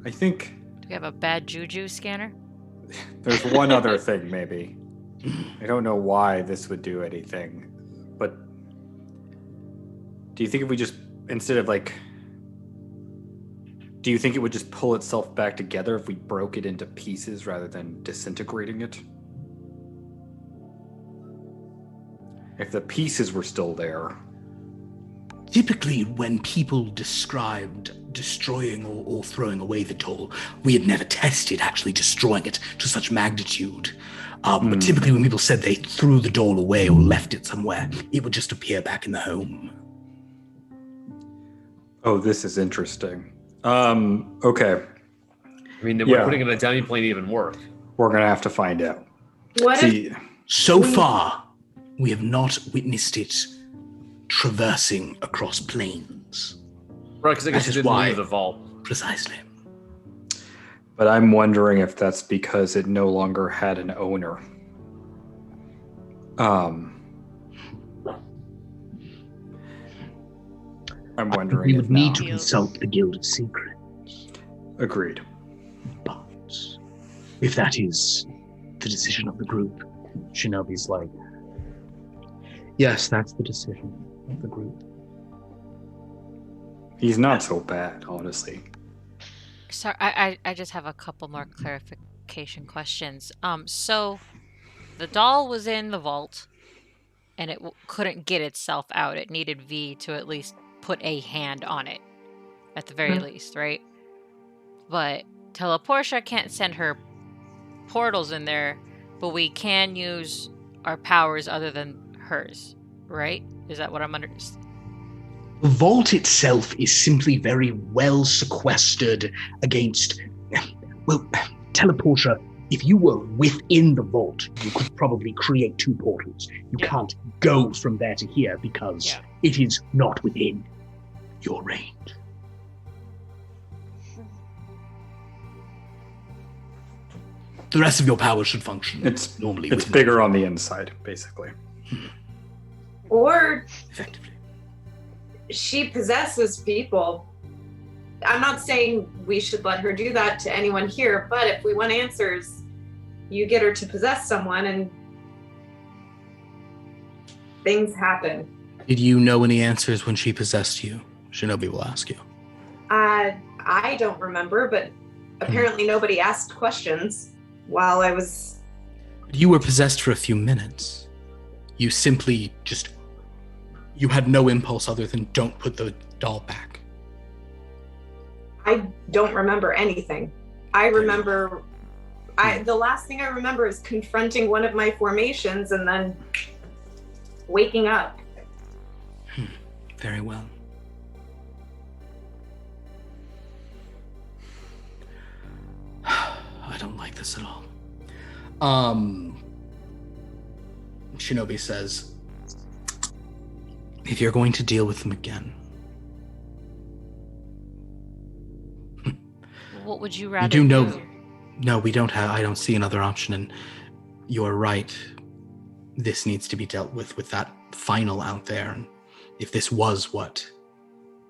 I think Do we have a bad juju scanner? there's one other thing, maybe. I don't know why this would do anything, but do you think if we just, instead of like, do you think it would just pull itself back together if we broke it into pieces rather than disintegrating it? If the pieces were still there. Typically, when people described destroying or throwing away the doll, we had never tested actually destroying it to such magnitude. But typically, when people said they threw the doll away or left it somewhere, it would just appear back in the home. Oh, this is interesting. Okay. I mean, Yeah. we're putting in a demi-plane even work. We're gonna have to find out. What if See, So far, we have not witnessed it traversing across planes. Right, because I guess That it is didn't why. leave the vault. Precisely. but I'm wondering if that's because it no longer had an owner. I'm wondering We if would need now. to consult the Guild of Secrets. Agreed. But if that is the decision of the group, Shinobi's like, yes, that's the decision of the group. He's not so bad, honestly. Sorry, I just have a couple more clarification questions. So the doll was in the vault. and it couldn't get itself out. It needed V to at least put a hand on it, at the very least, right? But Teleportia can't send her portals in there, but we can use our powers other than hers, right? Is that what I'm understanding? The vault itself is simply very well sequestered against... Well, Teleportia, if you were within the vault, you could probably create 2 portals. You can't go from there to here because it is not within your range. The rest of your powers should function. It's normally bigger on the inside, basically. Or effectively. She possesses people. I'm not saying we should let her do that to anyone here, but if we want answers, you get her to possess someone and things happen. Did you know any answers when she possessed you? Shinobi will ask you. I don't remember, but apparently nobody asked questions while I was... You were possessed for a few minutes. You simply you had no impulse other than don't put the doll back. I don't remember anything. I remember... the last thing I remember is confronting one of my formations and then waking up. Very well. I don't like this at all. Shinobi says, if you're going to deal with them again, what would you rather do? No, we don't have. I don't see another option, and you're right. This needs to be dealt with that final out there. And if this was what,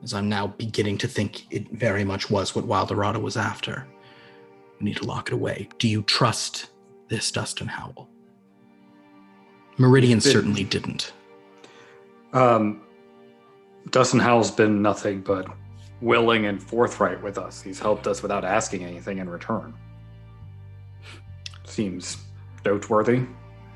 as I'm now beginning to think it very much was what Wilderado was after, we need to lock it away. Do you trust this Dustin Howell? Meridian certainly didn't. Dustin Howell's been nothing but willing and forthright with us. He's helped us without asking anything in return. Seems noteworthy.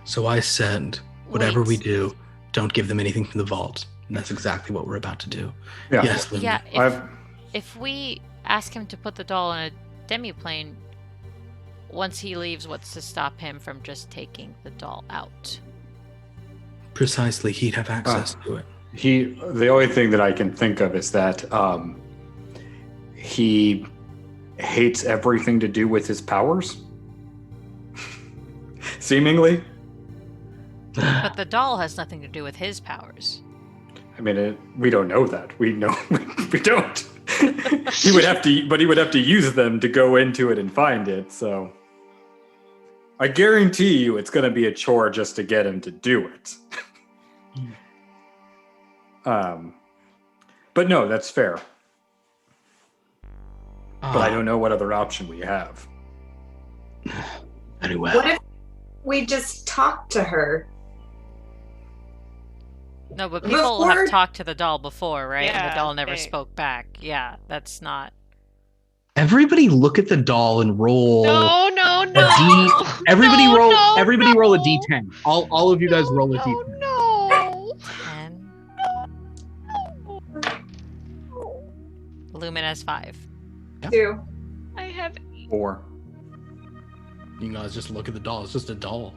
So I said, whatever we do, don't give them anything from the vault. And that's exactly what we're about to do. Yeah. Yes, Linda. Yeah, if we ask him to put the doll in a demiplane, once he leaves, what's to stop him from just taking the doll out? Precisely, he'd have access to it. The only thing that I can think of is that he hates everything to do with his powers. Seemingly. But the doll has nothing to do with his powers. I mean, we don't know that. We know we don't. He would have to use them to go into it and find it. So I guarantee you, it's going to be a chore just to get him to do it. But no, that's fair. But I don't know what other option we have. Very well. What if we just talk to her? No, but people have talked to the doll before, right? And the doll never spoke back. Yeah, that's not... Everybody look at the doll and roll. No. Everybody No, roll. no, Everybody no. roll a d10. All of you guys roll a d10. No. 10. Lumen has 5. 2. I have... 4. You guys just look at the doll. It's just a doll.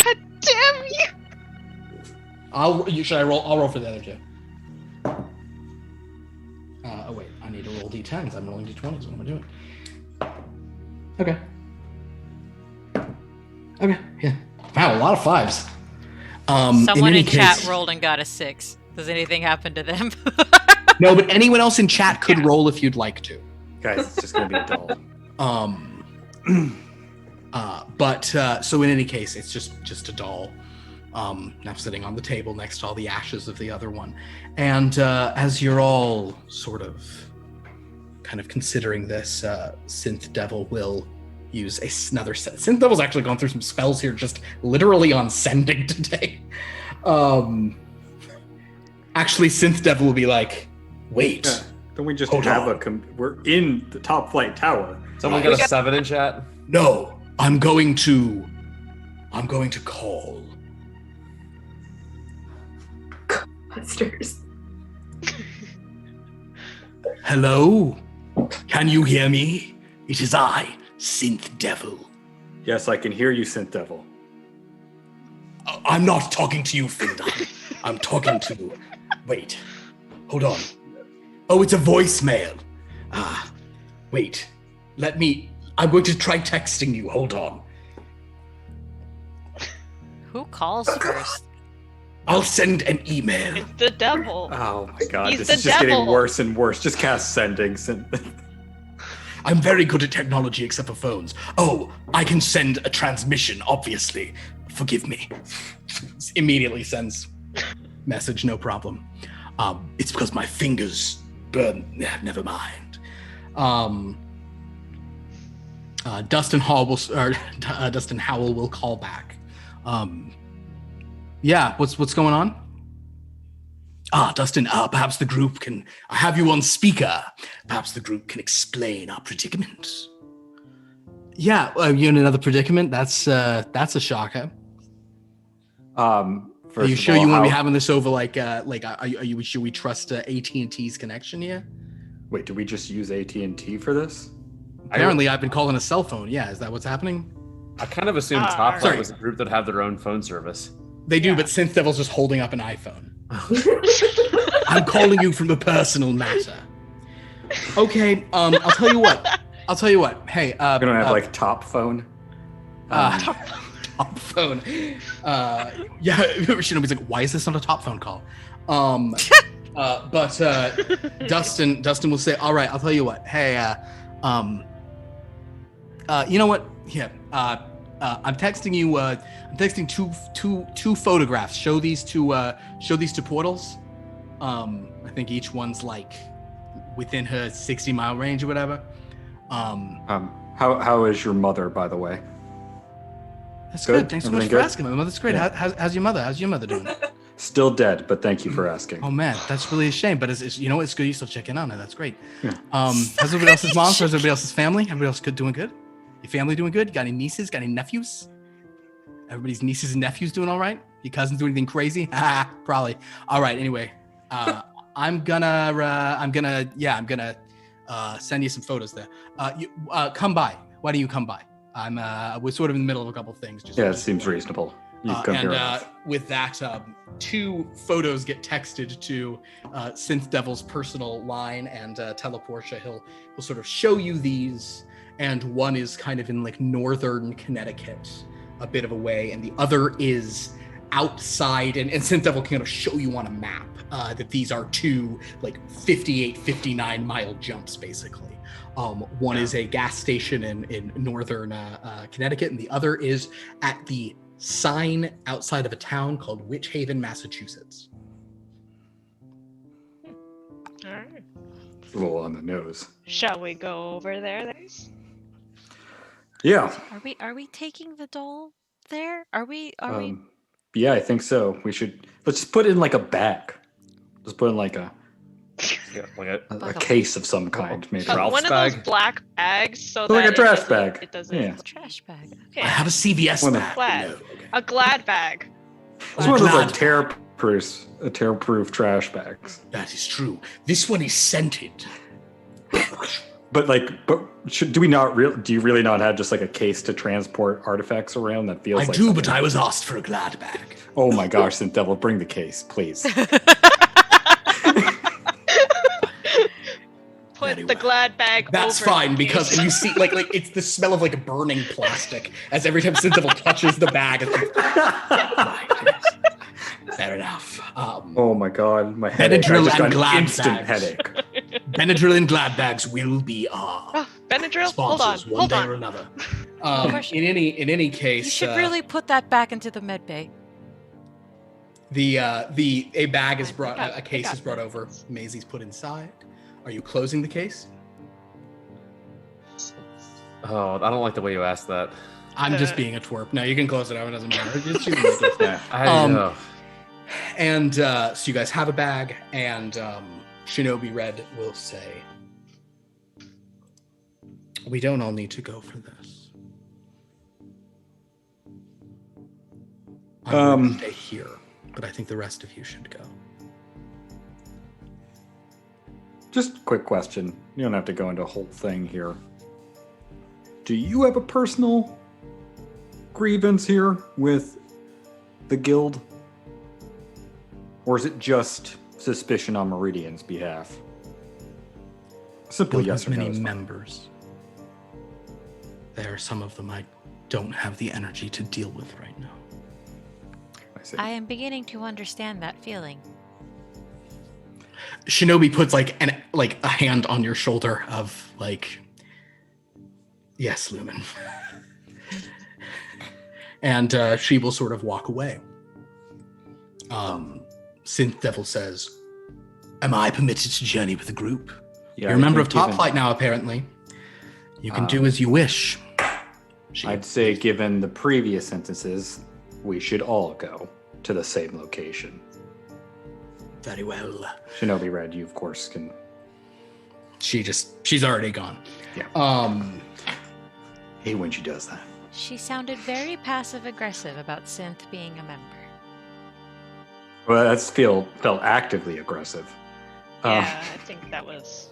God damn you! Should I roll? I'll roll for the other two. Oh wait, I need to roll d10s. I'm rolling d20s. What am I doing? Okay. Okay. Yeah. Wow, a lot of 5s. Someone in case, chat rolled and got a 6. Does anything happen to them? No, but anyone else in chat could roll if you'd like to. Guys, it's just going to be a doll. So in any case, it's just a doll. Now sitting on the table next to all the ashes of the other one. And as you're all sort of kind of considering this, Synth Devil will use another set. Synth Devil's actually gone through some spells here, just literally on sending today. Actually, Synth Devil will be like, wait. Yeah. Don't we just Hold have on. we're in the Topflight tower. Someone got a 7 in chat? No, I'm going to call Ghostbusters. Hello? Can you hear me? It is I, Synth Devil. Yes, I can hear you, Synth Devil. I'm not talking to you, Findon. I'm talking to... Wait. Hold on. Oh, it's a voicemail. Wait. I'm going to try texting you. Hold on. Who calls first? I'll send an email. It's the devil. Oh my god, He's this the is just getting devil. worse and worse. Just cast sending. I'm very good at technology except for phones. Oh, I can send a transmission, obviously. Forgive me. Immediately sends message, no problem. It's because my fingers burn. Never mind. Dustin Howell will call back. Yeah, what's going on? Dustin, perhaps the group can... I have you on speaker. Perhaps the group can explain our predicament. Yeah, you're in another predicament? That's a shocker. Are you sure you want to be having this over should we trust AT&T's connection here? Wait, do we just use AT&T for this? Apparently, I've been calling a cell phone. Yeah, is that what's happening? I kind of assumed Topflight sorry. was a group that have their own phone service. They do, but Synth Devil's just holding up an iPhone. I'm calling you from a personal matter. Okay, I'll tell you what. Hey, We don't have top phone. Top phone. Yeah, Shinobi's like, why is this not a top phone call? But Dustin will say, all right, I'll tell you what. Hey, you know what? Here, I'm texting you. I'm texting two photographs. Show these two portals. I think each one's like within her 60-mile range or whatever. How is your mother, by the way? That's good. Thanks so much for good? asking. My mother's great. Yeah. How's your mother? How's your mother doing? Still dead, but thank you for asking. Oh man, that's really a shame. But it's you know it's good you still checking on her. That's great. Yeah. How's everybody else's mom? How's everybody else's family? Everybody else doing good? Your family doing good? You got any nieces? Got any nephews? Everybody's nieces and nephews doing all right? Your cousins doing anything crazy? Probably. All right. Anyway, I'm gonna send you some photos there. Come by. Why don't you come by? We're sort of in the middle of a couple things. It seems reasonable. You come here. With that, two photos get texted to Synth Devil's personal line, and Teleportia. He'll sort of show you these, and one is kind of in like northern Connecticut, a bit of a way, and the other is outside, and Synth Devil can kind of show you on a map that these are two like 58, 59 mile jumps basically. One is a gas station in northern Connecticut, and the other is at the sign outside of a town called Witch Haven, Massachusetts. All right. A little on the nose. Shall we go over there, guys? Yeah. Are we taking the doll there? Are we? Yeah, I think so. Let's just put it in like a bag. Just put it in like a case of some kind, maybe. One of those black bags, so like that a trash bag. It doesn't. Yeah. Trash bag. Okay. I have a CVS bag. Glad. No, okay. A glad bag. It's one of those like Glad. tear-proof trash bags. That is true. This one is scented. But do you really not have just like a case to transport artifacts around that feels I like do, something? but I was asked for a glad bag. Oh my gosh, Synth Devil, bring the case, please. Put Very the well. glad bag That's over fine, the because case. and you see like it's the smell of like burning plastic as every time Synth Devil touches the bag. It's like, right, yes. Fair enough. Oh my god, my headache. I Benadryl just got and an glad instant bags. headache. Benadryl and glad bags will be our Benadryl, hold on, sponsors one hold day on. or another. In any case, You should really put that back into the med bay. a bag is brought, I got- a case I got is brought over. Maisie's put inside. Are you closing the case? Oh, I don't like the way you asked that. I'm just being a twerp. No, you can close it out. It doesn't matter. Just shoot me with it. Yeah. I know. And so you guys have a bag, and Shinobi Red will say, "We don't all need to go for this. I'm going to stay here, but I think the rest of you should go." Just a quick question. You don't have to go into a whole thing here. Do you have a personal grievance here with the guild? Or is it just suspicion on Meridian's behalf? Simple Guild yes has or no. many is fine. members. There are some of them I don't have the energy to deal with right now. I see. I am beginning to understand that feeling. Shinobi puts like a hand on your shoulder of like, yes, Lumen. And she will sort of walk away. Synth Devil says, am I permitted to journey with the group? Yeah, You're a member of think given- Topflight now, apparently. You can do as you wish. I'd say, given the previous sentences, we should all go to the same location. Very well. Shinobi Red, you of course can. She's already gone. Yeah. Hate when she does that. She sounded very passive-aggressive about Synth being a member. Well, that's felt actively aggressive. Yeah, I think that was.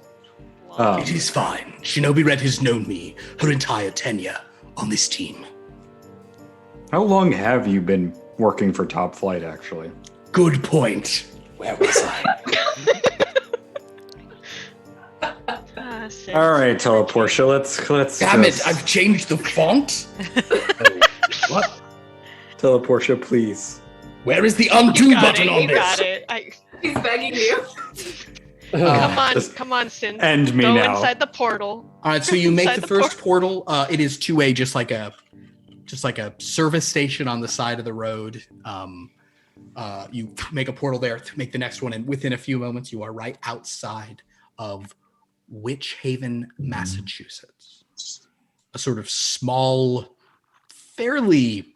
It is fine. Shinobi Red has known me her entire tenure on this team. How long have you been working for Topflight, actually? Good point. Where was I? All right, Teleportia, let's. Damn it! I've changed the font. What? Teleportia, please. Where is the undo got button it, on you this? got it. He's begging you. Come on, Synth. End me Go now. inside the portal. All right, so you make Inside the the first portal. It is to a just like a service station on the side of the road. You make a portal there, make the next one, and within a few moments, you are right outside of Witch Haven, Massachusetts. A sort of small, fairly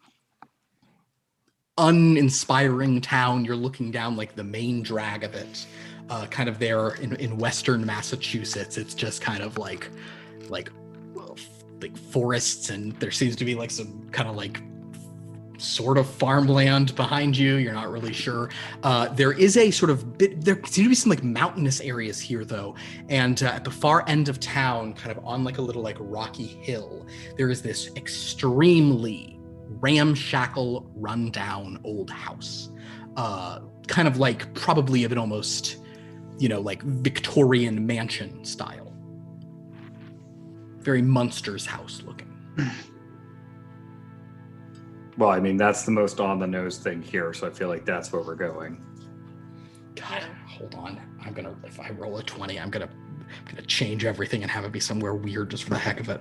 uninspiring town. You're looking down like the main drag of it, kind of there in western Massachusetts. It's just kind of like forests, and there seems to be like some kind of like sort of farmland behind you. You're not really sure. There is a sort of bit, there seem to be some like mountainous areas here though. And at the far end of town, kind of on like a little like rocky hill, there is this extremely ramshackle, rundown old house. Kind of like probably of an almost, like Victorian mansion style. Very Munster's house looking. Well, I mean, that's the most on-the-nose thing here, so I feel like that's where we're going. God, hold on. If I roll a 20, I'm gonna change everything and have it be somewhere weird just for the heck of it.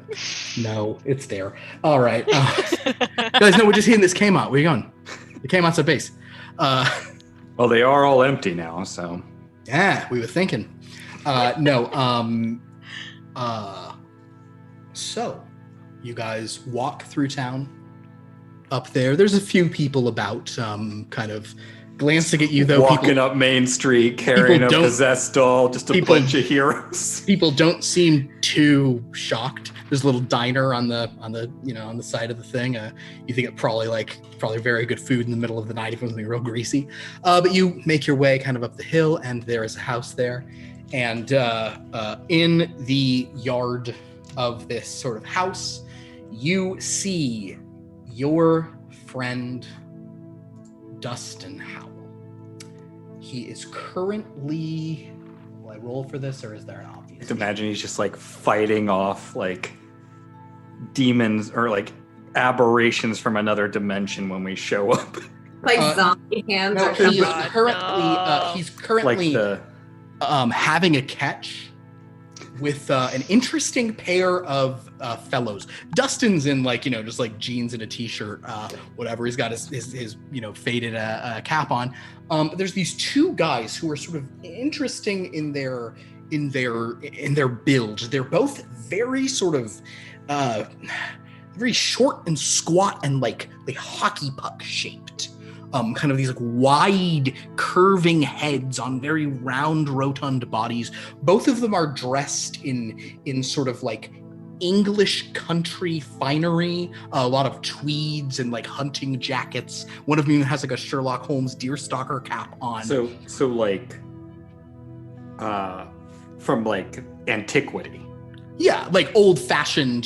No, it's there. All right. Guys, no, we're just hitting this Kmart. Where you going? The Kmart's at base. Well, they are all empty now, so. Yeah, we were thinking. So, you guys walk through town. Up there, there's a few people about, kind of glancing at you, though. Walking up Main Street, carrying a possessed doll, just a bunch of heroes. People don't seem too shocked. There's a little diner on the side of the thing. You think it probably very good food in the middle of the night if it was something real greasy. But you make your way kind of up the hill, and there is a house there. And in the yard of this sort of house, you see your friend Dustin Howell. He is currently. Will I roll for this, or is there an obvious? Just imagine he's just like fighting off like demons or like aberrations from another dimension when we show up. Like zombie hands No, or he is something. currently. He's currently Like having a catch with an interesting pair of fellows. Dustin's in just like jeans and a t-shirt, whatever. He's got his faded cap on. There's these two guys who are sort of interesting in their build. They're both very sort of very short and squat and like hockey puck shaped. Kind of these like wide curving heads on very round rotund bodies. Both of them are dressed in sort of like English country finery, a lot of tweeds and like hunting jackets. One of them even has like a Sherlock Holmes deerstalker cap on. So like from like antiquity. Yeah, like old-fashioned,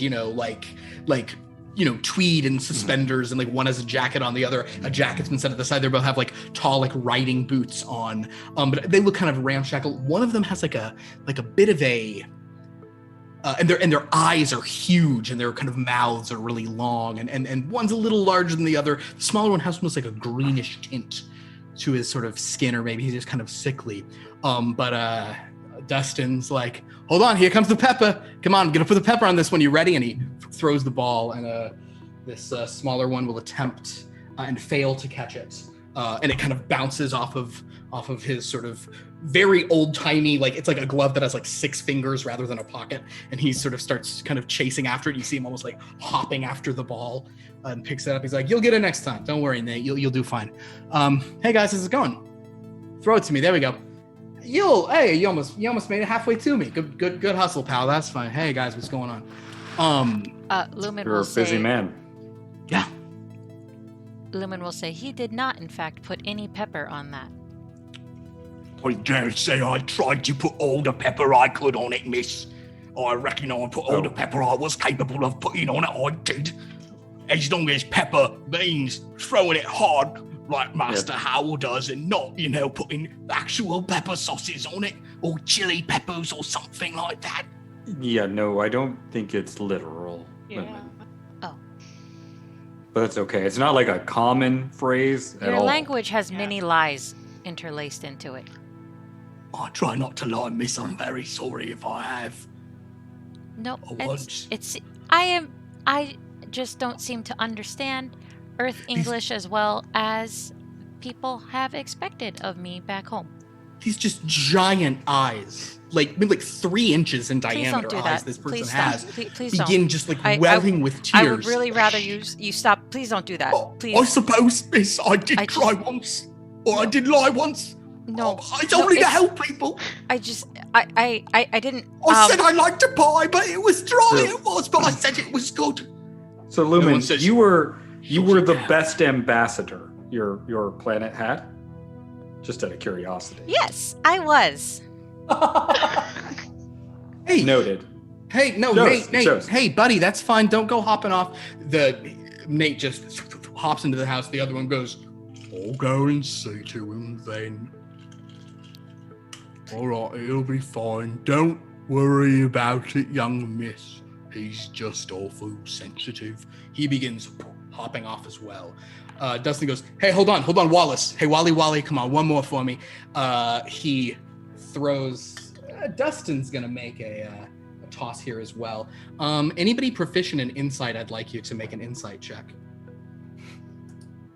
tweed and suspenders, and like one has a jacket on, the other a jacket's been set at the side. They both have like tall like riding boots on, but they look kind of ramshackle. One of them has like a bit of a and their eyes are huge, and their kind of mouths are really long, and one's a little larger than the other. The smaller one has almost like a greenish tint to his sort of skin, or maybe he's just kind of sickly. But Dustin's like, hold on, here comes the pepper. Come on, I'm gonna put the pepper on this one. You ready? And he throws the ball, and this smaller one will attempt and fail to catch it. And it kind of bounces off of his sort of very old-timey, like it's like a glove that has like 6 fingers rather than a pocket. And he sort of starts kind of chasing after it. You see him almost like hopping after the ball and picks it up. He's like, you'll get it next time. Don't worry, Nate. You'll do fine. Hey guys, how's it going? Throw it to me. There we go. You almost made it halfway to me. Good hustle, pal. That's fine. Hey guys, what's going on? Lumen You're will a busy say, man. Yeah. Lumen will say he did not, in fact, put any pepper on that. I dare say I tried to put all the pepper I could on it, miss. I reckon I put all the pepper I was capable of putting on it, I did. As long as pepper means throwing it hard, like Master Howell does, and not, putting actual pepper sauces on it, or chili peppers or something like that. Yeah, no, I don't think it's literal. Yeah. Lemon. Oh. But that's okay. It's not like a common phrase at Your all. language has many lies interlaced into it. I try not to lie, miss. I'm very sorry if I have. No, Once. I just don't seem to understand Earth English as well as people have expected of me back home. These just giant eyes, like maybe like 3 inches in Please diameter don't do eyes that. this person Please has, please begin don't. just like I- welling with tears. I would really rather you stop. Please don't do that. Please. I suppose, miss, I did I try just- once. Or I did lie once. No, It's only to it's- help people. I didn't. I said I liked a pie, but it was dry. So- It was, but I said it was good. So No Lumen, one says- you were the best ambassador your planet had. Just out of curiosity. Yes, I was. Hey, Noted. Hey, no, Shows, Nate, shows. hey, buddy, that's fine. Don't go hopping off. Nate just hops into the house. The other one goes, I'll go and see to him then. All right, he'll be fine. Don't worry about it, young miss. He's just awful sensitive. He begins hopping off as well. Dustin goes, hey, hold on, Wallace. Hey, Wally, come on, one more for me. He throws, Dustin's gonna make a toss here as well. Anybody proficient in insight, I'd like you to make an insight check.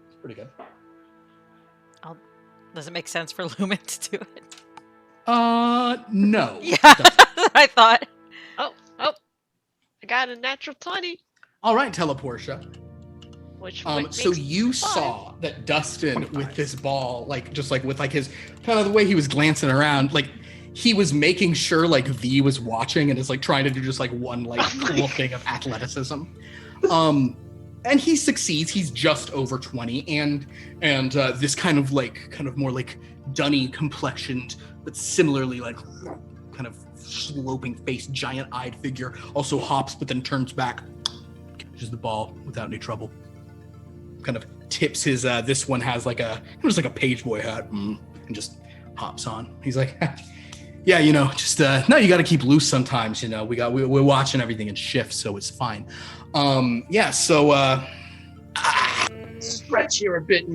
It's pretty good. Does it make sense for Lumen to do it? No. Yeah, I thought. Oh, I got a natural 20, All right, Teleportia. which So you 5. saw that Dustin with this ball, with his kind of the way he was glancing around, like he was making sure like V was watching and is like trying to do just like one like cool thing of athleticism. And he succeeds. He's just over 20, and this kind of more like dunny complexioned, but similarly like kind of sloping face, giant-eyed figure also hops, but then turns back, catches the ball without any trouble. Kind of tips his. This one has just like a page boy hat, and just hops on. He's like, yeah, just no, you got to keep loose sometimes. We're watching everything in shifts, so it's fine. So stretch here a bit,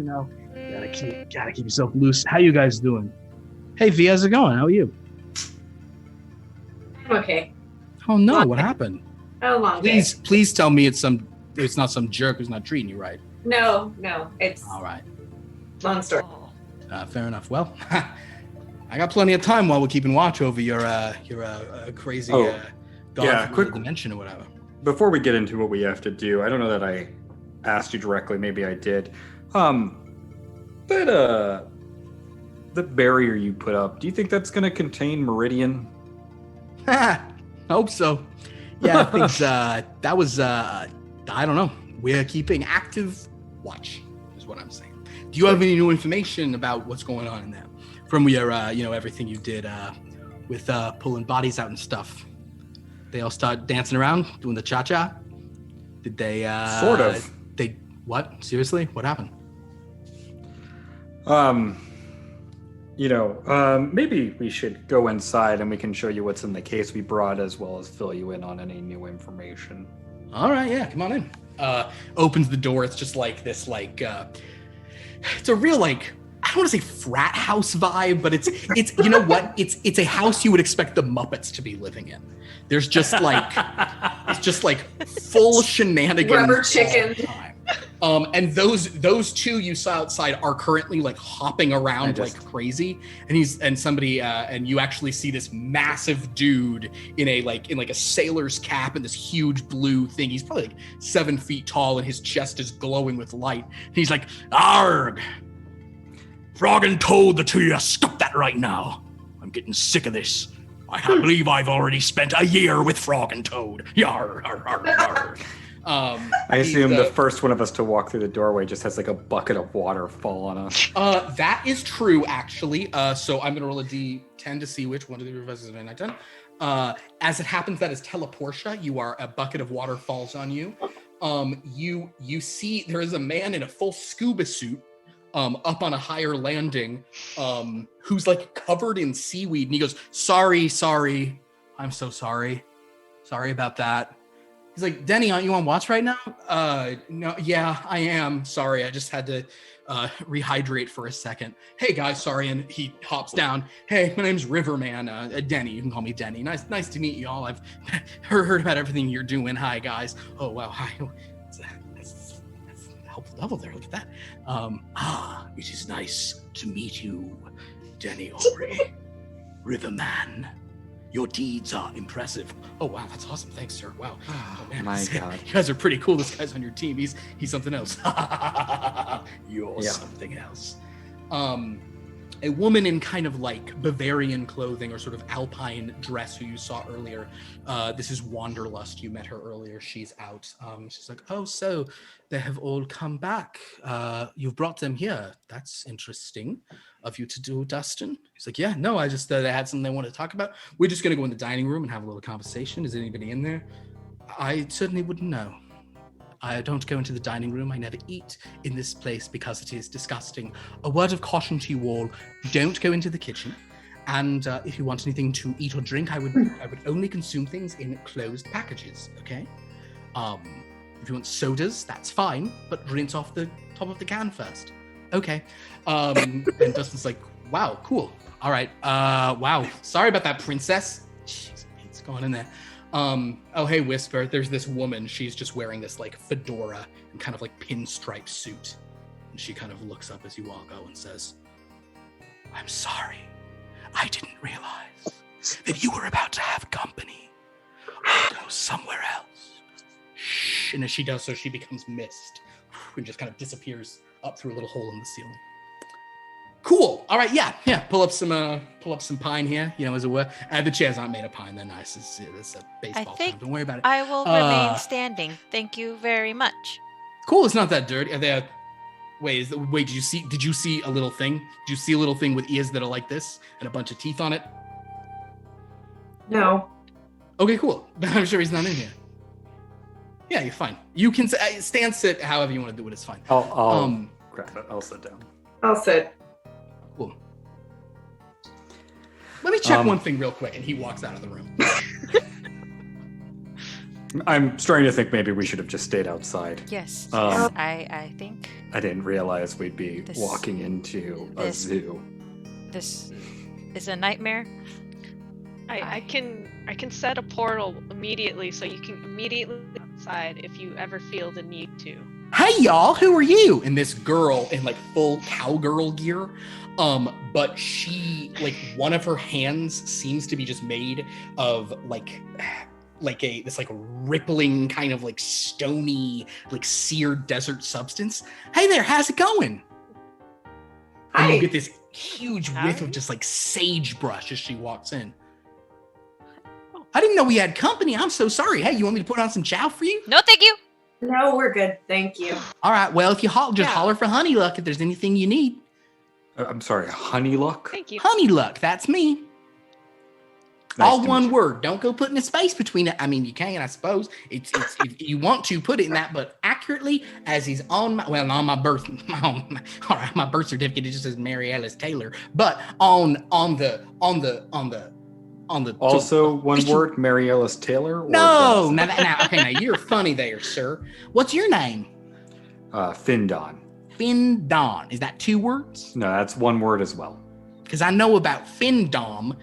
Gotta keep yourself loose. How you guys doing? Hey V, how's it going? How are you? I'm okay. Oh no, Long what day. happened? A long day. Please tell me it's not some jerk who's not treating you right. No, it's All right, long story. Oh. fair enough. Well, I got plenty of time while we're keeping watch over your crazy yeah, quick dimension or whatever. Before we get into what we have to do, I don't know that I asked you directly. Maybe I did. The barrier you put up, do you think that's going to contain Meridian? Hope so. Yeah, I think that was I don't know. We're keeping active watch, is what I'm saying. Do you have any new information about what's going on in there from your everything you did with pulling bodies out and stuff. They all start dancing around, doing the cha-cha. Did they? Sort of. They what? Seriously? What happened? Maybe we should go inside and we can show you what's in the case we brought, as well as fill you in on any new information. All right, yeah, come on in. Opens the door. It's just like this, it's a real, I don't want to say frat house vibe, but it's you know what? It's a house you would expect the Muppets to be living in. There's just full shenanigans. Rubber chicken. All the time. And those two you saw outside are currently hopping around like crazy. And and you actually see this massive dude in a sailor's cap and this huge blue thing. He's probably 7 feet tall and his chest is glowing with light. And he's like, "Arg! Frog and Toad, the two of you, stop that right now. I'm getting sick of this. I can't believe I've already spent a year with Frog and Toad. Yar, yar, yar, yar." I assume the first one of us to walk through the doorway just has a bucket of water fall on us. That is true, actually. So I'm going to roll a d10 to see which one of the professors is 9, 10. As it happens, that is Teleportia. A bucket of water falls on you. You see there is a man in a full scuba suit up on a higher landing who's covered in seaweed. And he goes, sorry. I'm so sorry. Sorry about that. He's like, "Denny, aren't you on watch right now?" No, yeah, I am. Sorry, I just had to rehydrate for a second. Hey guys, sorry. And he hops down. Hey, my name's Riverman. Denny, you can call me Denny. Nice to meet you all. I've heard about everything you're doing. Hi guys. Oh wow, hi. That's helpful level there. Look at that. It is nice to meet you, Denny Aubrey. Riverman. Your deeds are impressive. Oh wow, that's awesome. Thanks, sir. Wow. Oh man, My God. You guys are pretty cool. This guy's on your team. He's something else. You're something else. A woman in kind of Bavarian clothing or sort of alpine dress who you saw earlier. This is Wanderlust. You met her earlier. She's out. She's like, "Oh, so they have all come back. You've brought them here. That's interesting of you to do, Dustin." He's like, "Yeah, no, I just they had something they wanted to talk about. We're just going to go in the dining room and have a little conversation. Is anybody in there?" "I certainly wouldn't know. I don't go into the dining room. I never eat in this place because it is disgusting. A word of caution to you all, don't go into the kitchen. And if you want anything to eat or drink, I would only consume things in closed packages, okay? If you want sodas, that's fine, but rinse off the top of the can first." "Okay." And Dustin's like, "Wow, cool. All right. Wow. Sorry about that, princess." Jeez, it's going in there. Oh, hey, Whisper, there's this woman. She's just wearing this fedora and kind of pinstripe suit. And she kind of looks up as you all go and says, "I'm sorry. I didn't realize that you were about to have company. I'll go somewhere else." Shh. And as she does so, she becomes mist and just kind of disappears up through a little hole in the ceiling. Cool. All right. Yeah. Pull up some pine here. As it were. The chairs aren't made of pine. They're nice. It's a baseball think time. Don't worry about it. I will remain standing. Thank you very much. Cool. It's not that dirty. Are they? Wait. Did you see a little thing? Did you see a little thing with ears that are like this and a bunch of teeth on it? No. Okay. Cool. I'm sure he's not in here. Yeah, you're fine. You can stand, sit, however you want to do it. It's fine. I'll grab it. I'll sit down. I'll sit. Cool. Let me check one thing real quick, and he walks out of the room. I'm starting to think maybe we should have just stayed outside. Yes. I think I didn't realize we'd be walking into a zoo. This is a nightmare. I can set a portal immediately, so you can immediately outside if you ever feel the need to. "Hey y'all, who are you?" And this girl in full cowgirl gear, but she one of her hands seems to be just made of this rippling kind of stony seared desert substance. "Hey there, how's it going?" And you get this huge whiff of just sagebrush as she walks in. "I didn't know we had company. I'm so sorry. Hey, you want me to put on some chow for you?" No, thank you. No, we're good. Thank you. "All right. Well, if you holler for Honey Luck if there's anything you need." I'm sorry, Honey Luck? Thank you. Honey Luck, that's me. All to one meet you. word. Don't go putting a space between it. I mean, you can, I suppose. It's if you want to put it in that, but accurately as he's on my my birth. All right, my birth certificate it just says Mary Ellis Taylor, but on the Also, one word, Mary Ellis Taylor. Or No, now you're funny there, sir. What's your name? Findon. Findon. Is that 2 words? No, that's one word as well. Because I know about Findom.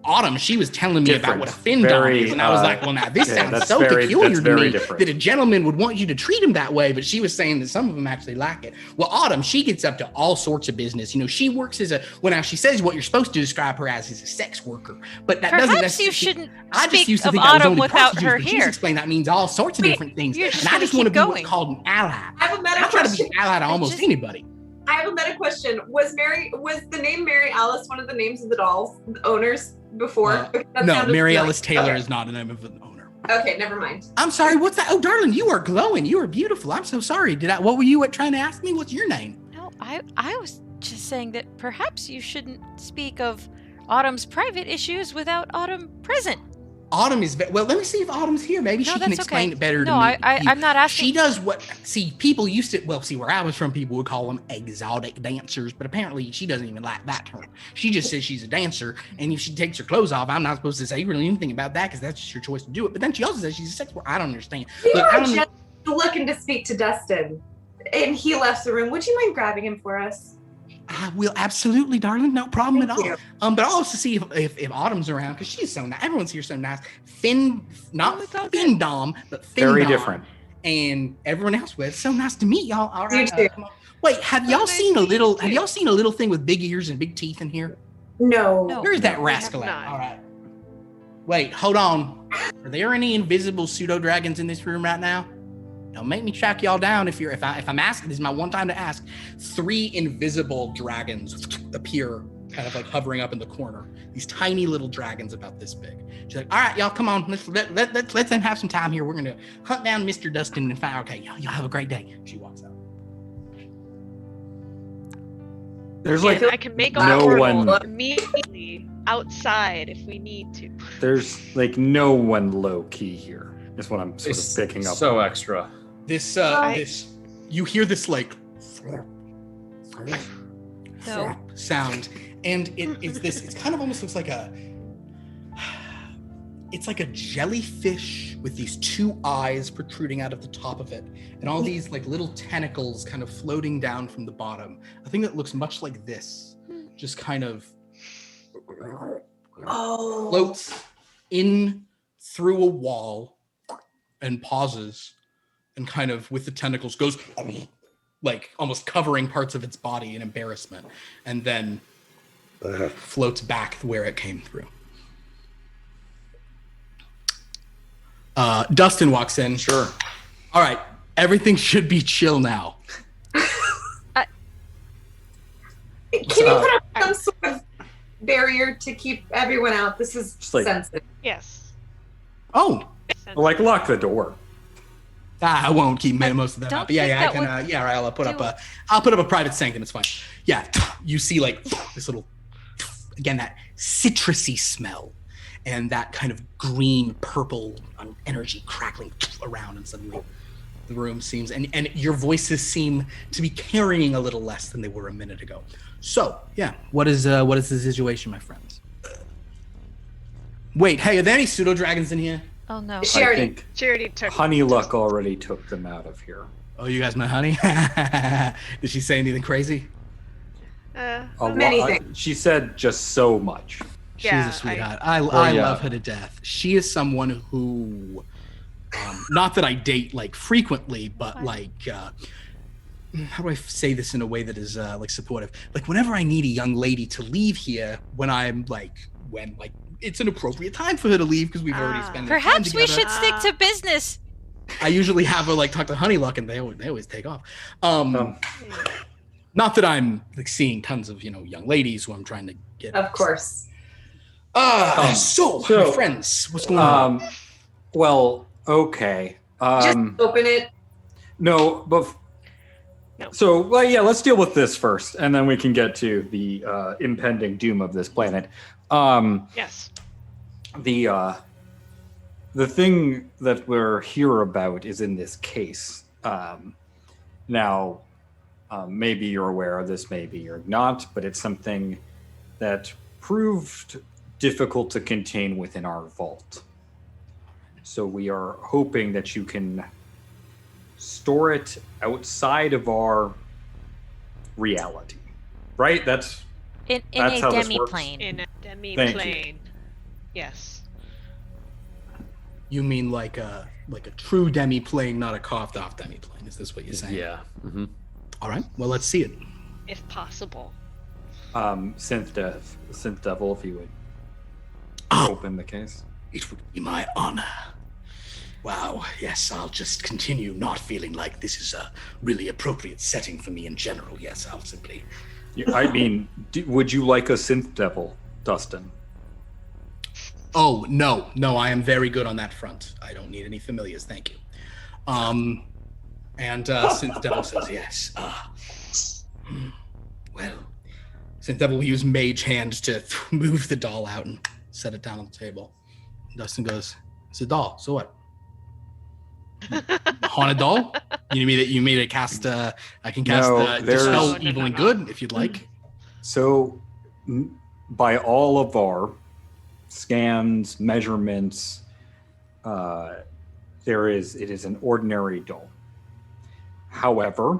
Autumn, she was telling me about what a Findom is, and I was like, well, now this sounds so peculiar to me different. that a gentleman would want you to treat him that way, but she was saying that some of them actually like it. Well, Autumn, she gets up to all sorts of business. You know, she works as now she says what you're supposed to describe her as is a sex worker, but that doesn't Perhaps necessarily. you shouldn't I just speak used to of think that was Autumn only without prostitutes, her but she's here. explained that means all sorts of different things. You're just And I gonna just want to keep be going. what's called an ally. I have a meta I'm trying to question. be an ally to almost anybody. I have a meta question. Was the name Mary Alice one of the names of the dolls, the owners before? That No, sounded Mary like- Ellis Taylor okay. is not the name of an owner. Okay, never mind. I'm sorry, what's that? Oh, darling, you are glowing. You are beautiful. I'm so sorry. What were you trying to ask me? What's your name? No, I was just saying that perhaps you shouldn't speak of Autumn's private issues without Autumn present. Autumn is well. Let me see if Autumn's here. Maybe No, she can that's explain okay. it better No, to me. I'm not asking. She does what? See, people used to. Well, see, where I was from, people would call them exotic dancers, but apparently she doesn't even like that term. She just says she's a dancer, and if she takes her clothes off, I'm not supposed to say really anything about that because that's just your choice to do it. But then she also says she's a sex worker. I don't understand. We Look, I were don't- just looking to speak to Dustin, and he left the room. Would you mind grabbing him for us? I will absolutely, darling. No problem at Thank all. you. But I'll also see if Autumn's around because she's so nice. Everyone's here so nice. Not Findom, but Findom. Very different. And everyone else with. So nice to meet y'all. All right. You too. Come on. Wait, have y'all seen a little? Have y'all seen a little thing with big ears and big teeth in here? No. No. Where's that we rascal have at? not. All right. Wait, hold on. Are there any invisible pseudo dragons in this room right now? Don't make me track y'all down if I'm asking. This is my one time to ask. 3 invisible dragons appear, kind of like hovering up in the corner. These tiny little dragons about this big. She's like, "All right, y'all, come on. Let them have some time here. We're gonna hunt down Mr. Dustin and find. Okay, y'all have a great day." She walks out. There's like I can make a no portal one. immediately outside if we need to. There's like no one low key here. Is what I'm sort It's of picking up. so extra. This I- you hear this like No. sound, and it's kind of almost looks like it's like a jellyfish with these 2 eyes protruding out of the top of it, and all these like little tentacles kind of floating down from the bottom. A thing that looks much like this, just kind of Oh. floats in through a wall and pauses, and kind of with the tentacles goes like almost covering parts of its body in embarrassment, and then floats back where it came through. Dustin walks in. Sure. All right, everything should be chill now. Can you put up some sort of barrier to keep everyone out? This is Just like- sensitive. Yes. Oh, Like lock the door. I won't keep most of that Don't up. Yeah, think yeah, I that can. would Yeah, right, I'll put do- up a private sanctum. It's fine. Yeah, you see like this little, again, that citrusy smell, and that kind of green purple energy crackling around, and suddenly the room seems, and your voices seem to be carrying a little less than they were a minute ago. So yeah, what is the situation, my friends? Wait, hey, are there any pseudo dragons in here? Oh no. She I already. think Charity took. Honey Luck already took them out of here. Oh, you guys met Honey? Did she say anything crazy? A Many lot- things. She said just so much. She's Yeah, a sweetheart. I yeah. love her to death. She is someone who, not that I date like frequently, but like, how do I say this in a way that is like supportive? Like whenever I need a young lady to leave here, when it's an appropriate time for her to leave because we've already spent enough time Perhaps we together. should stick to business. I usually have her like talk to Honey Luck, and they always take off. Not that I'm like seeing tons of young ladies who I'm trying to get. Of course. So my friends, what's going on? Well, okay. Just open it. No, but No. so well, yeah. Let's deal with this first, and then we can get to the impending doom of this planet. Yes. The thing that we're here about is in this case. Now, maybe you're aware of this, maybe you're not, but it's something that proved difficult to contain within our vault. So we are hoping that you can store it outside of our reality. Right? That's In That's a how this works. demi-plane. In a Thank you. demi-plane. Yes. You mean like a true demi-plane, not a coughed-off demi-plane? Is this what you're saying? Yeah. Mm-hmm. All right. Well, let's see it. If possible. Synth Devil, if you would Oh, open the case. it would be my honor. Wow. Yes, I'll just continue not feeling like this is a really appropriate setting for me in general. Yes, I'll simply. I mean, would you like a Synth Devil, Dustin? Oh, no. I am very good on that front. I don't need any familiars, thank you. And Synth Devil says yes. Well, Synth Devil will use Mage Hand to move the doll out and set it down on the table. Dustin goes, "It's a doll. So what? Haunted doll? You need me to cast? I can cast No, Dispel there's- Evil and Good if you'd like." So, by all of our scans, measurements, it is an ordinary doll. However,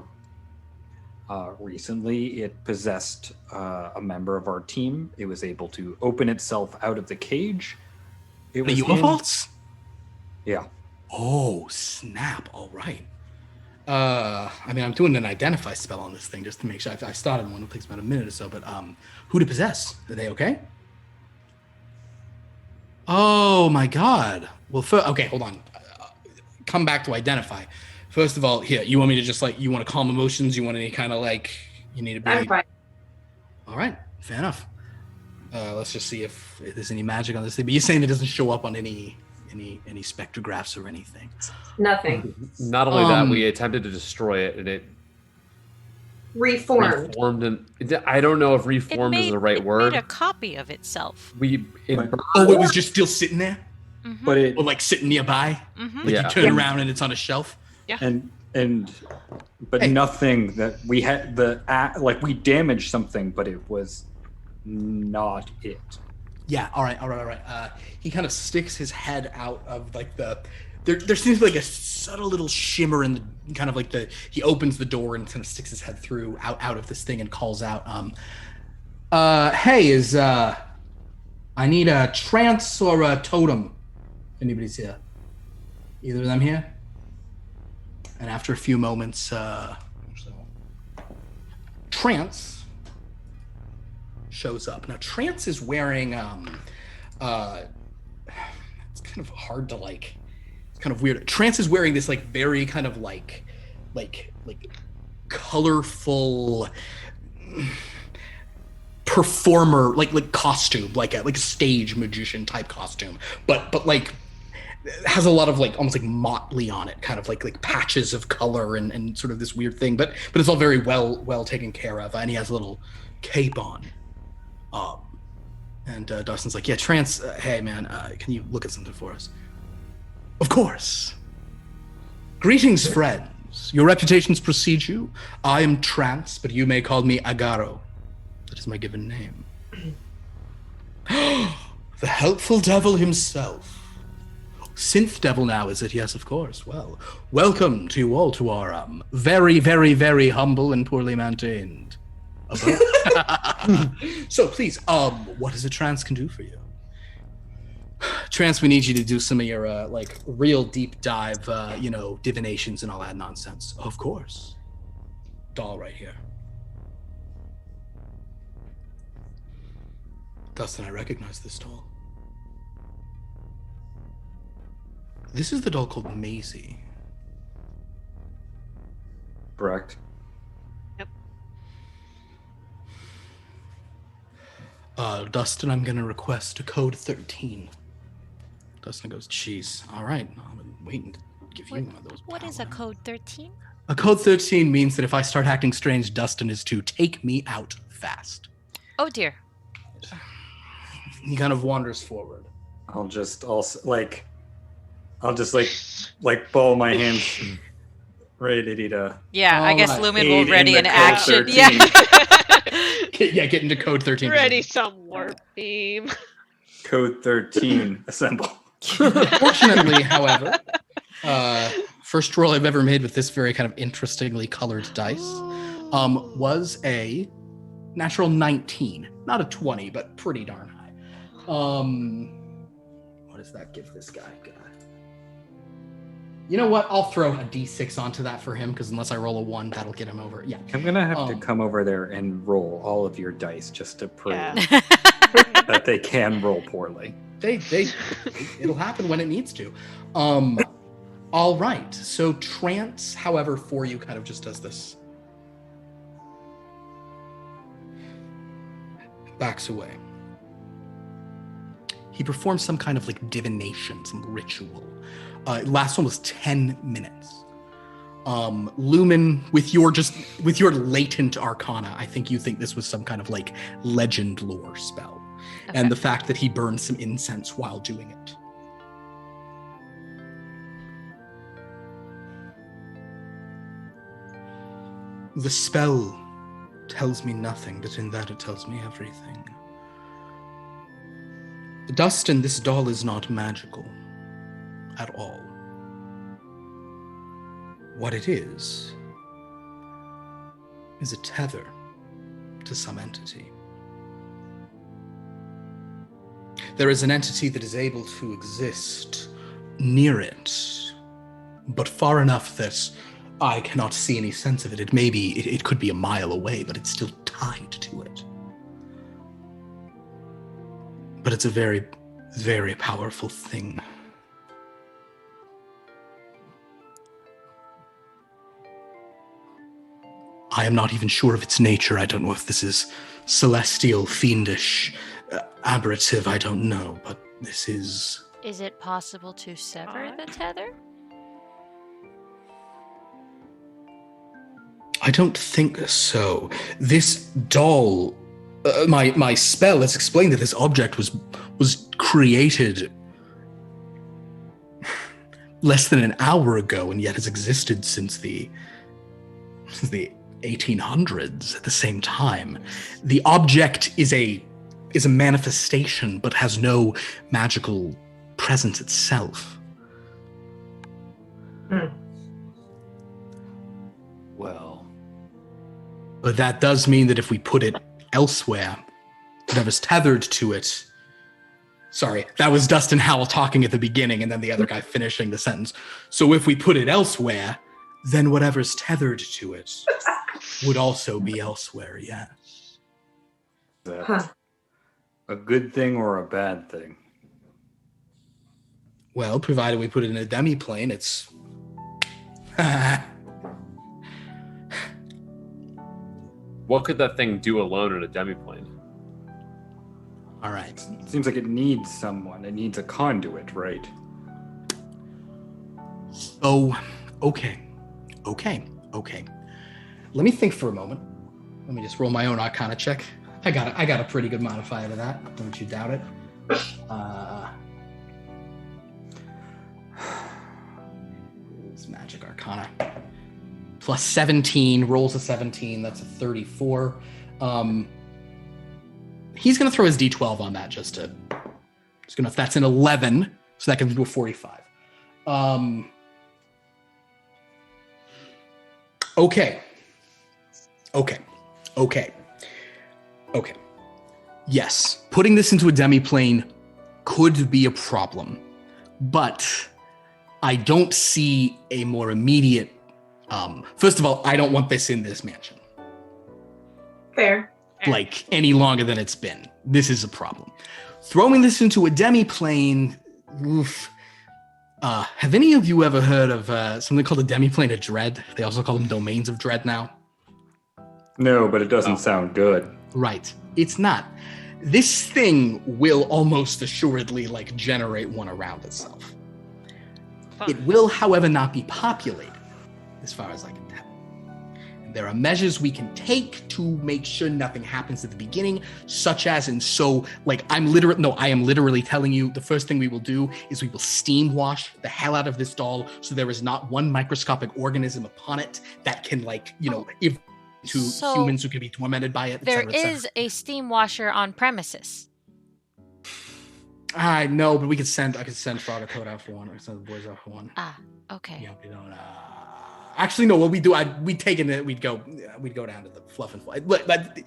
recently it possessed a member of our team. It was able to open itself out of the cage. It The was Univaults? Yeah. Oh, snap. All right. I mean, I'm doing an identify spell on this thing just to make sure. I started one. It takes about a minute or so, but who to possess? Are they okay? Oh, my God. Well, okay, hold on. Come back to identify. First of all, here, you want me to just, you want to calm emotions? You want any kind of, you need to be... I'm fine. All right, fair enough. Let's just see if there's any magic on this thing. But you're saying it doesn't show up on any spectrographs or anything. Nothing. Not only that, we attempted to destroy it, and it Reformed. reformed. And I don't know if reformed is the right it word. made a copy of itself. Oh, it was just still sitting there? Mm-hmm. But it Or sitting nearby? Mm-hmm. Yeah. You turn around and it's on a shelf? but Hey. nothing that we had we damaged something, but it was not it. Yeah, all right. He kind of sticks his head out of there seems to be a subtle little shimmer in the kind of he opens the door and kind of sticks his head out of this thing and calls out, hey, I need a trance or a totem. Anybody's here? Either of them here? And after a few moments, Trance shows up. Now, Trance is wearing, it's kind of hard to it's kind of weird. Trance is wearing this very kind of like colorful performer, like costume, like a stage magician type costume, but has a lot of almost motley on it, kind of like patches of color and sort of this weird thing, but it's all very well taken care of, and he has a little cape on. And Dustin's like, "Yeah, Trance, hey man, can you look at something for us?" "Of course. Greetings, friends. Your reputations precede you. I am Trance, but you may call me Agaro. That is my given name." The helpful devil himself. Synth Devil now, is it? Yes, of course. Well, welcome to you all to our very, very, very humble and poorly maintained abode. So please, what does a trance can do for you? Trance, we need you to do some of your real deep dive, divinations and all that nonsense. Of course. Doll right here. Dustin, I recognize this doll. This is the doll called Maisie. Correct. Dustin, I'm gonna request a code 13. Dustin goes, "Jeez, all right, I've been waiting to give you one of those." What is a power." code 13? A code 13 means that if I start acting strange, Dustin is to take me out fast. Oh dear. He kind of wanders forward. I'll just ball my hands ready to. Yeah, I All guess right. Lumen Aid will in ready the an code action. 13. Yeah. Get into code 13. Ready some warp beam. Code 13, assemble. Fortunately, however, first roll I've ever made with this very kind of interestingly colored dice was a natural 19. Not a 20, but pretty darn high. What does that give this guy? You know what? I'll throw a d6 onto that for him, because unless I roll a 1, that'll get him over. Yeah. I'm going to have to come over there and roll all of your dice just to prove Yeah. that they can roll poorly. It'll happen when it needs to. All right. So trance, however, for you kind of just does this. Backs away. He performs some kind of like divination, some ritual. Last one was 10 minutes. Lumen, with your latent arcana, I think you think this was some kind of like legend lore spell. Okay. And the fact that he burned some incense while doing it. The spell tells me nothing, but in that it tells me everything. Dustin, this doll is not magical at all. What it is a tether to some entity. There is an entity that is able to exist near it, but far enough that I cannot see any sense of it. It could be a mile away, but it's still tied to it. But it's a very, very powerful thing. I am not even sure of its nature. I don't know if this is celestial, fiendish, aberrative. I don't know, but this is... Is it possible to sever the tether? I don't think so. This doll, my spell, let's explain that this object was created less than an hour ago, and yet has existed since the 1800s at the same time. The object is a manifestation, but has no magical presence itself. Well, But that does mean that if we put it elsewhere, whatever's tethered to it... Sorry, that was Dustin Howell talking at the beginning, and then the other guy finishing the sentence. So if we put it elsewhere, then whatever's tethered to it would also be elsewhere, yes. is that a good thing or a bad thing? Well, provided we put it in a demi-plane, it's... What could that thing do alone in a demiplane? All right. Seems like it needs someone. It needs a conduit, right? Oh, okay. Let me think for a moment. Let me just roll my own Arcana check. I got a pretty good modifier to that. Don't you doubt it. It's Magic Arcana. Plus 17, rolls a 17, that's a 34. He's gonna throw his D12 on that if that's an 11, so that gives him a 45. Okay. Yes, putting this into a demiplane could be a problem, but I don't see a more immediate... first of all, I don't want this in this mansion. Fair. Like, any longer than it's been. This is a problem. Throwing this into a demiplane... Oof. Have any of you ever heard of something called a demiplane of dread? They also call them domains of dread now. No, but it doesn't sound good. Right. It's not. This thing will almost assuredly, generate one around itself. Fun. It will, however, not be populated, as far as I can tell. There are measures we can take to make sure nothing happens at the beginning, such as, and so, like, I am literally telling you, the first thing we will do is we will steam wash the hell out of this doll so there is not one microscopic organism upon it that can, like, if to humans who can be tormented by it, There et cetera, et is a steam washer on premises. I know, but I could send Frogatoad out for one, or send the boys out for one. Okay. Yeah, we don't. Actually, no. What we do, we'd go down to the fluff and fly. But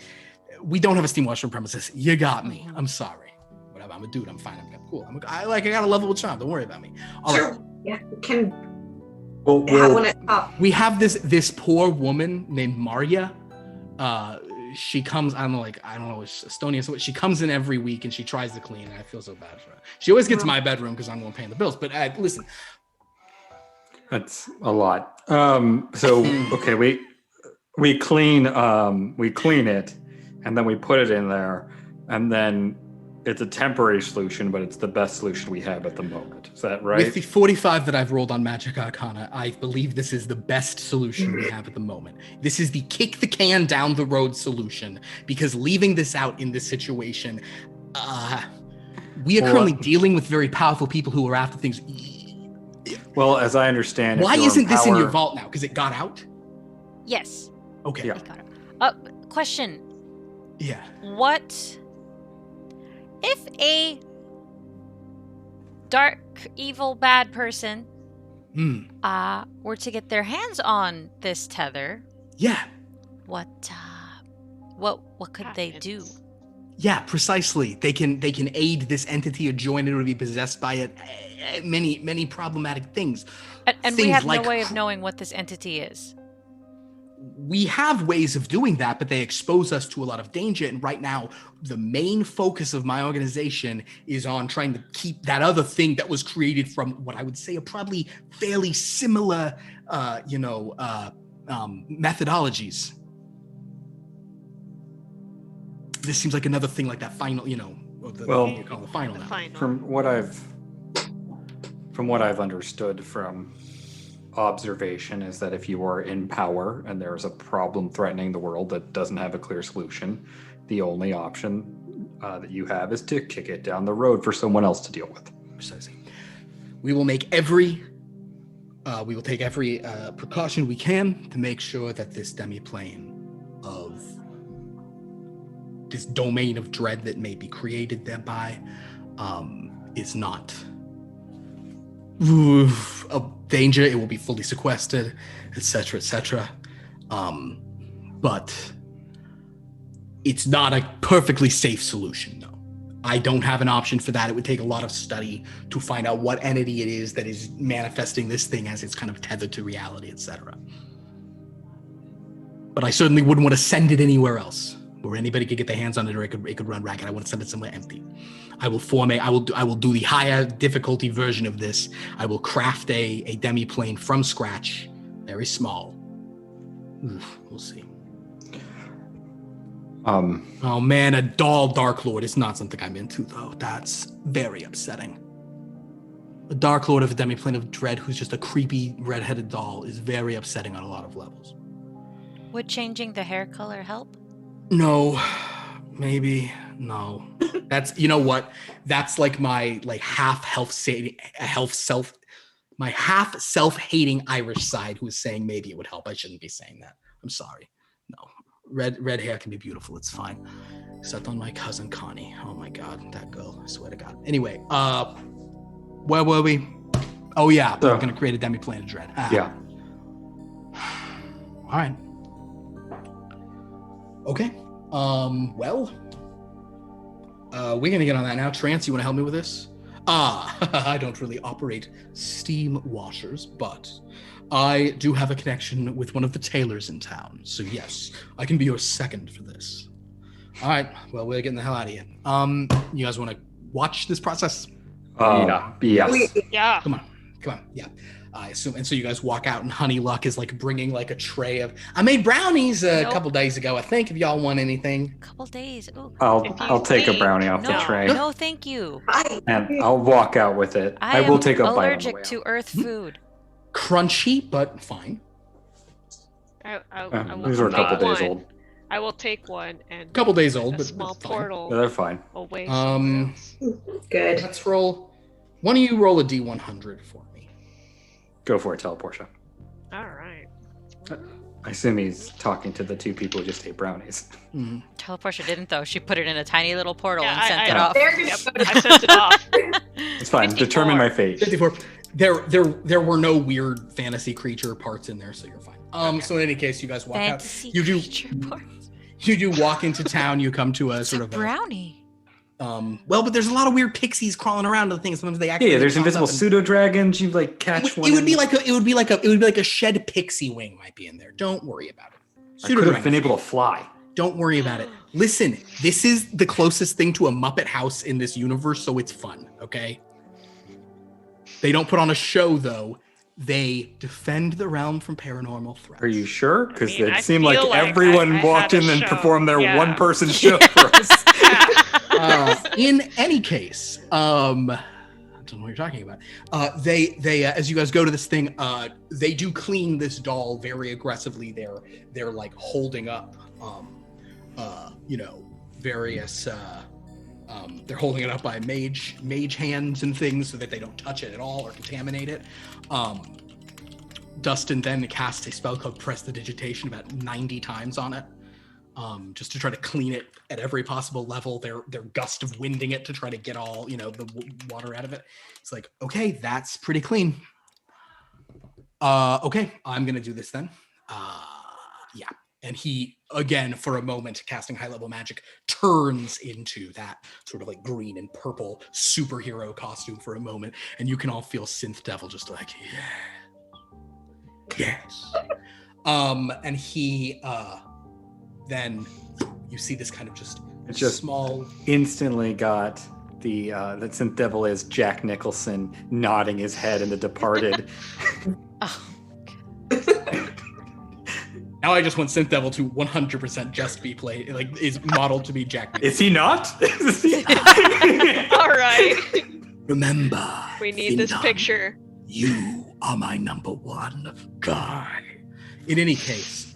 we don't have a steam washer on premises. You got me. I'm sorry. Whatever. I'm a dude. I'm fine. I'm cool. I got a lovable charm. Don't worry about me. All right. Yeah, can Well, have one at top. We have this poor woman named Maria. She comes. I don't know. It's Estonia. So she comes in every week and she tries to clean. And I feel so bad for her. She always gets my bedroom because I'm the one paying the bills. But listen. That's a lot. So okay, we clean it, and then we put it in there, and then it's a temporary solution, but it's the best solution we have at the moment. Is that right? With the 45 that I've rolled on Magic Arcana, I believe this is the best solution we have at the moment. This is the kick the can down the road solution, because leaving this out in this situation, we are currently dealing with very powerful people who are after things. Well, as I understand, Why isn't this in your vault now? Because it got out? Yes. Okay. Yeah. It got it. Question. Yeah. What if a dark, evil, bad person were to get their hands on this tether? Yeah. What could they do? Yeah, precisely. They can aid this entity or join it or be possessed by it. Many problematic things. And we have no way of knowing what this entity is. We have ways of doing that, but they expose us to a lot of danger. And right now, the main focus of my organization is on trying to keep that other thing that was created from what I would say are probably fairly similar, methodologies. This seems like another thing like that final, you call the final now. From what I've understood from observation is that if you are in power and there's a problem threatening the world that doesn't have a clear solution, the only option that you have is to kick it down the road for someone else to deal with. Precisely. We will take every precaution we can to make sure that this demiplane of this domain of dread that may be created thereby is not a danger. It will be fully sequestered, etc., etc. But it's not a perfectly safe solution, no. I don't have an option for that. It would take a lot of study to find out what entity it is that is manifesting this thing as it's kind of tethered to reality, etc. But I certainly wouldn't want to send it anywhere else where anybody could get their hands on it or it could run ragged. I want to send it somewhere empty. I will do the higher difficulty version of this. I will craft a demiplane from scratch, very small. We'll see. Oh man, a doll Dark Lord is not something I'm into though. That's very upsetting. A Dark Lord of a demiplane of dread who's just a creepy red-headed doll is very upsetting on a lot of levels. Would changing the hair color help? No, maybe no. That's, you know what? That's like my half self-hating Irish side who is saying maybe it would help. I shouldn't be saying that. I'm sorry. No, red hair can be beautiful. It's fine, except on my cousin Connie. Oh my God, that girl! I swear to God. Anyway, where were we? Oh yeah, we're gonna create a demiplane of dread. Yeah. All right. Okay. We're gonna get on that now. Trance, you wanna help me with this? I don't really operate steam washers, but I do have a connection with one of the tailors in town. So yes, I can be your second for this. All right, well, we're getting the hell out of here. You guys wanna watch this process? Yeah. Yeah. Come on, yeah. I assume, and so you guys walk out, and Honey Luck is bringing a tray of. I made brownies a couple days ago, I think. If y'all want anything, couple days. Ooh. I'll take a brownie off the tray. No, thank you. And I'll walk out with it. I will take a bite on the way allergic to earth food. Crunchy, but fine. I will These are a take couple days one. old. I will take one and Couple days old, a but small it's fine. portal Yeah, they're fine. away somewhere else. Good. Let's roll. Why don't you roll a D100 for me? Go for it, Teleportia. All right. I assume he's talking to the two people who just ate brownies. Mhm. Teleportia didn't though. She put it in a tiny little portal Yeah, and sent it I- off. They're gonna Yep, go to I sent it off. It's fine. 54. Determine my fate. 54. There were no weird fantasy creature parts in there, so you're fine. So in any case, you guys walk Fantasy out. You do creature parts. you do walk into town. You come to a It's sort a of brownie. well, but there's a lot of weird pixies crawling around the thing. Sometimes they actually Yeah, there's pop invisible up and- pseudo dragons. You like catch one. It would be like a shed pixie wing might be in there. Don't worry about it. I could have been able to fly. Don't worry about it. Listen, this is the closest thing to a Muppet house in this universe, so it's fun, okay? They don't put on a show, though. They defend the realm from paranormal threats. Are you sure? Because I mean, it I seemed like feel like everyone I walked had in a and show. performed their Yeah. one-person show for us. In any case, I don't know what you're talking about. They as you guys go to this thing, they do clean this doll very aggressively. They're like holding up, various. They're holding it up by mage hands and things so that they don't touch it at all or contaminate it. Dustin then casts a spell called Prestidigitation about 90 times on it, just to try to clean it at every possible level. They're gust of winding it to try to get all the water out of it. It's like, okay, that's pretty clean. Okay, I'm gonna do this then. Yeah. And he, again, for a moment, casting high-level magic, turns into that sort of like green and purple superhero costume for a moment, and you can all feel Synth Devil just like, yes. And he, then you see this kind of just small. Instantly got the that Synth Devil is Jack Nicholson nodding his head in The Departed. Oh. Now I just want Synth Devil to 100% just be played, like is modeled to be Jack Nicholson. Is he not? All right. Remember, We need this Findon, picture. You are my number one guy. In any case,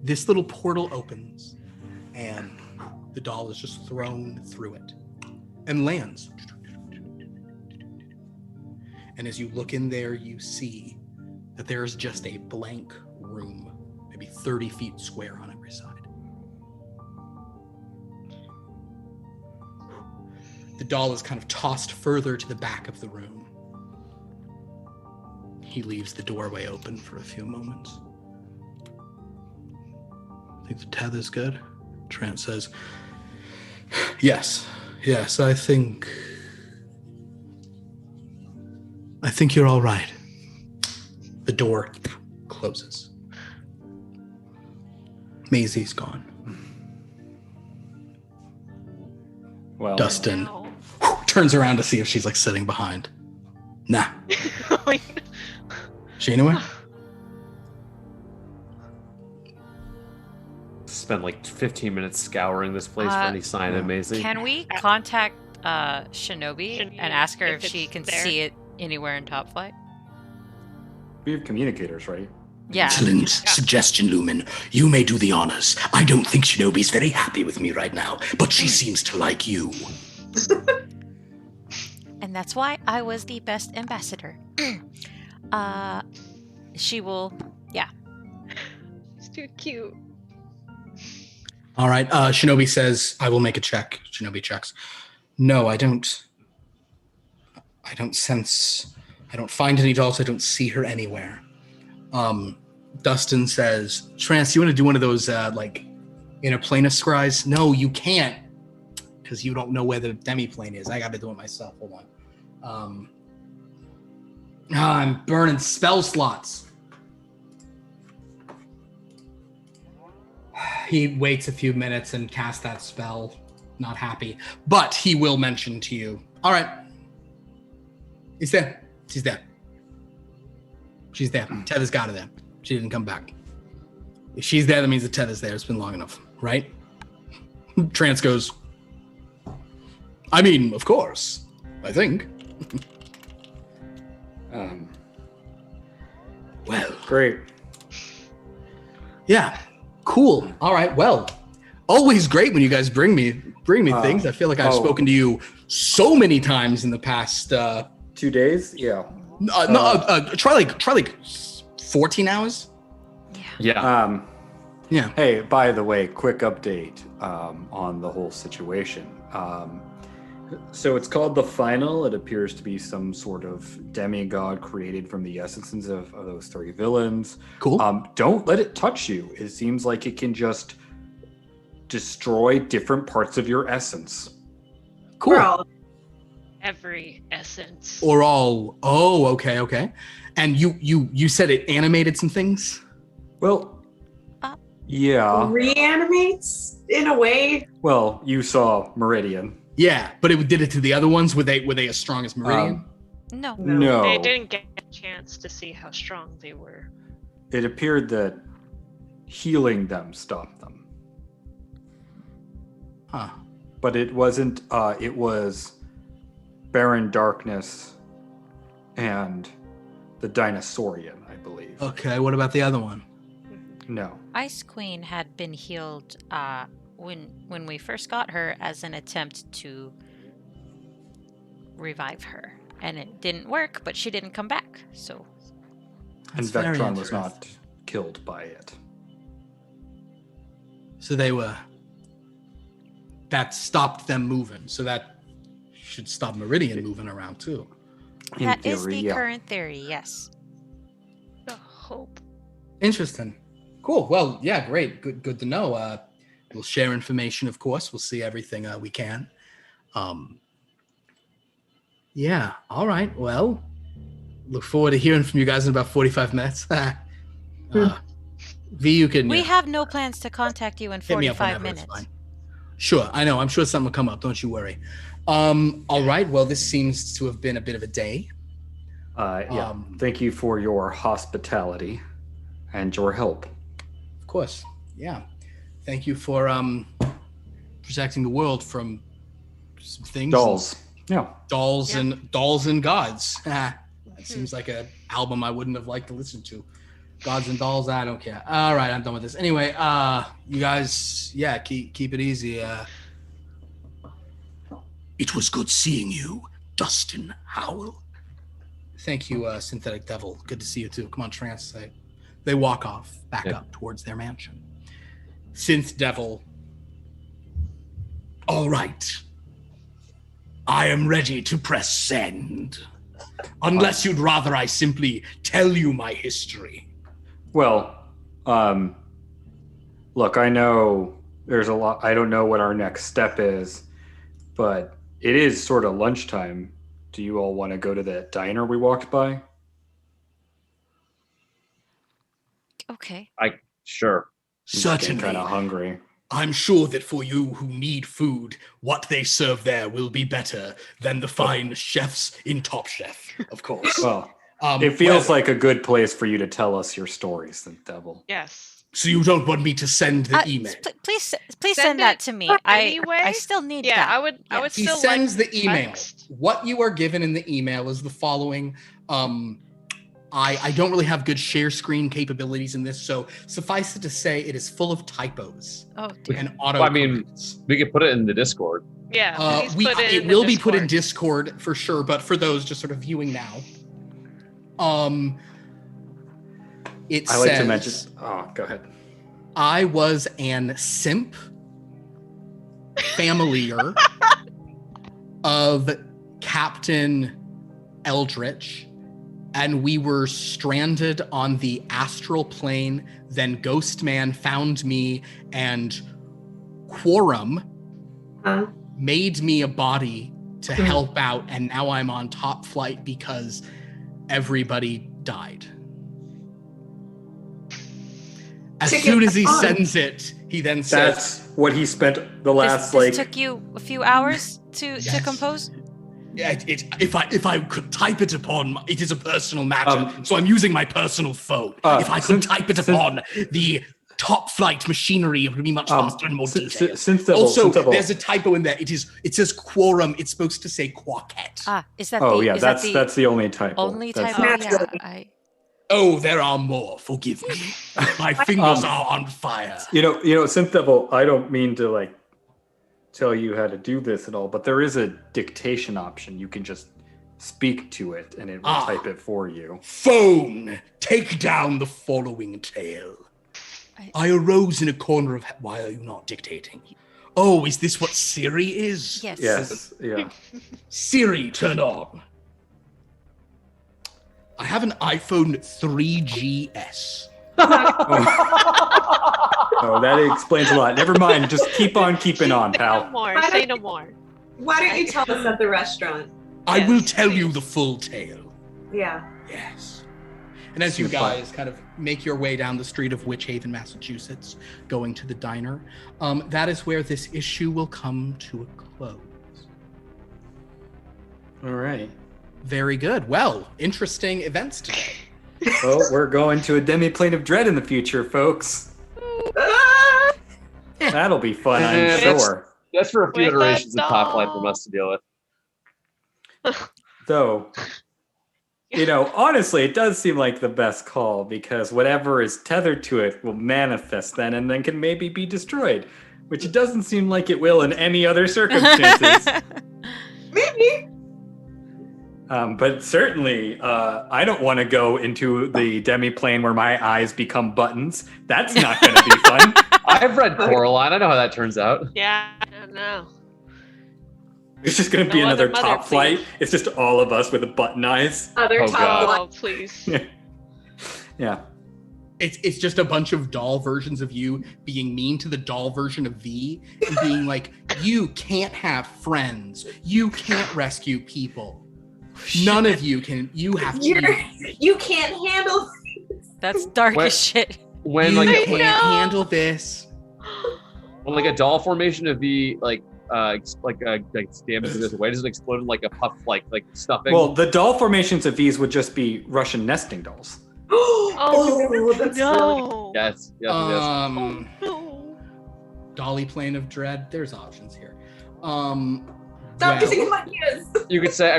this little portal opens and the doll is just thrown through it and lands. And as you look in there, you see that there is just a blank room, maybe 30 feet square on every side. The doll is kind of tossed further to the back of the room. He leaves the doorway open for a few moments. Think the tether's good? Trent says, yes, I think you're all right. The door closes. Maisie's gone. Well, Dustin Now. turns around to see if she's like sitting behind. Nah. She anywhere? Spend like 15 minutes scouring this place for any sign of Maisie. Can we contact Shinobi and ask her if she it's can there. see it anywhere in Topflight? we have communicators, right? Yeah. Excellent suggestion, Lumen. You may do the honors. I don't think Shinobi's very happy with me right now, but she seems to like you. And that's why I was the best ambassador. She will, yeah. It's too cute. All right. Shinobi says, I will make a check. Shinobi checks. No, I don't find any dolls. I don't see her anywhere. Dustin says, Trance, you want to do one of those, like, interplanus scries? No, you can't. Because you don't know where the demiplane is. I got to do it myself. Hold on. I'm burning spell slots. He waits a few minutes and casts that spell. Not happy. But he will mention to you. All right. He's there. She's there. She's there. Tether's got her there. She didn't come back. If she's there, that means the tether's there. It's been long enough, right? Trance goes, I mean, of course. I think. Well, Great. Yeah. Cool. All right. Well, always great when you guys bring me things. I feel like I've spoken to you so many times in the past 2 days? Yeah. try like 14 hours. Yeah. Yeah. Hey, by the way, quick update on the whole situation. So it's called the Final. It appears to be some sort of demigod created from the essences of those 3 villains. Cool. Don't let it touch you. It seems like it can just destroy different parts of your essence. Cool. We're all- Every essence. Or all. Oh, okay. And you said it animated some things. Well, yeah. reanimates in a way. Well, you saw Meridian. Yeah, but it did it to the other ones. Were they as strong as Meridian? No. No. They didn't get a chance to see how strong they were. It appeared that healing them stopped them. Huh. But it wasn't, it was Baron Darkness and the Dinosaurian, I believe. Okay. What about the other one? No. Ice Queen had been healed when we first got her as an attempt to revive her. And it didn't work, but she didn't come back. So And That's very Vectron was interesting. not killed by it. So that stopped them moving. So that should stop Meridian moving around too. In that theory, is the yeah. current theory, yes. The hope. Interesting. Cool. Well, yeah, great. Good to know. We'll share information, of course. We'll see everything we can. Yeah. All right. Well, look forward to hearing from you guys in about 45 minutes. V, you can We have no plans to contact you in hit me up 45 whenever. It's minutes. fine. Sure. I know. I'm sure something will come up. Don't you worry. All right. Well, this seems to have been a bit of a day. Yeah. Thank you for your hospitality and your help. Of course. Yeah. Thank you for protecting the world from some things. Dolls. Yeah. Dolls and gods. That seems like an album I wouldn't have liked to listen to. Gods and dolls, I don't care. All right, I'm done with this. Anyway, you guys, yeah, keep it easy. It was good seeing you, Dustin Howell. Thank you, Synthetic Devil. Good to see you too. Come on, Trance. They walk off back up towards their mansion. Synth Devil. All right. I am ready to press send. Unless you'd rather I simply tell you my history. Well, look, I know there's a lot. I don't know what our next step is, but it is sort of lunchtime. Do you all want to go to that diner we walked by? Okay. Sure. Certainly. Kind of hungry. I'm sure that for you who need food, what they serve there will be better than the fine chefs in Top Chef, of course. Well, it feels like a good place for you to tell us your stories, the devil. Yes. So you don't want me to send the email? Please Send send that it to me. anyway? I still need Yeah, that. I would He still sends like the email. text. What you are given in the email is the following. I don't really have good share screen capabilities in this, so suffice it to say it is full of typos Oh, dear. and auto. Well, I mean, we could put it in the Discord. Yeah. please put it in the will be put in Discord. Discord for sure, but for those just sort of viewing now, it I says, like to mention. Oh, go ahead. I was an simp familiar of Captain Eldritch, and we were stranded on the astral plane. Then Ghost Man found me, and Quorum made me a body to help out, and now I'm on Topflight because everybody died. As soon as he sends it, he then says, That's what he spent the last This took you a few hours to Yes. compose? if I could type it upon, it is a personal matter, so I'm using my personal phone. If I could type it upon the top flight machinery, it would be much faster and more detailed. Also, there's a typo in there. It says quorum. It's supposed to say quaquet. Is that Oh the, yeah, is that's that the the only typo. only That's- typo? Natural. Yeah, Oh, there are more. Forgive me. My fingers are on fire. Synth Devil, I don't mean to like tell you how to do this at all, but there is a dictation option. You can just speak to it and it will type it for you. Phone, take down the following tale. I arose in a corner of... Why are you not dictating? Oh, is this what Siri is? Yes. Yes, yeah. Siri, turn on. I have an iPhone 3GS. Oh, that explains a lot. Never mind. Just keep on keeping on, No pal. more. Say no more. Why don't you tell us at the restaurant? I Yes, will tell you please. the full tale. Yeah. Yes. And as you Super. guys kind of make your way down the street of Witch Haven, Massachusetts, going to the diner, that is where this issue will come to a close. All right. Very good. Well, interesting events today. Well, we're going to a demi-plane of dread in the future, folks. Ah! That'll be fun, I'm Yeah, sure. That's for a few With a iterations of Topflight doll. from us to deal with. Though, honestly, it does seem like the best call because whatever is tethered to it will manifest then and then can maybe be destroyed, which it doesn't seem like it will in any other circumstances. Maybe. But certainly, I don't want to go into the demi-plane where my eyes become buttons. That's not going to be fun. I've read Coraline. I know how that turns out. Yeah, I don't know. It's just going to be No another other mother, top flight. please. It's just all of us with the button eyes. Other Oh, top God. one. Oh, please. Yeah. It's just a bunch of doll versions of you being mean to the doll version of V and being like, you can't have friends. You can't rescue people. None of you can. You have to. You can't handle. That's dark Wait. as shit. When You like I can't know. handle this. when like a doll formation of V damages this way, does it explode in like a puff like stuffing? Well, the doll formations of these would just be Russian nesting dolls. Oh, that's really- No. yes. Oh, no. Dolly Plane of Dread. There's options here. Stop Well, using my ears. You could say.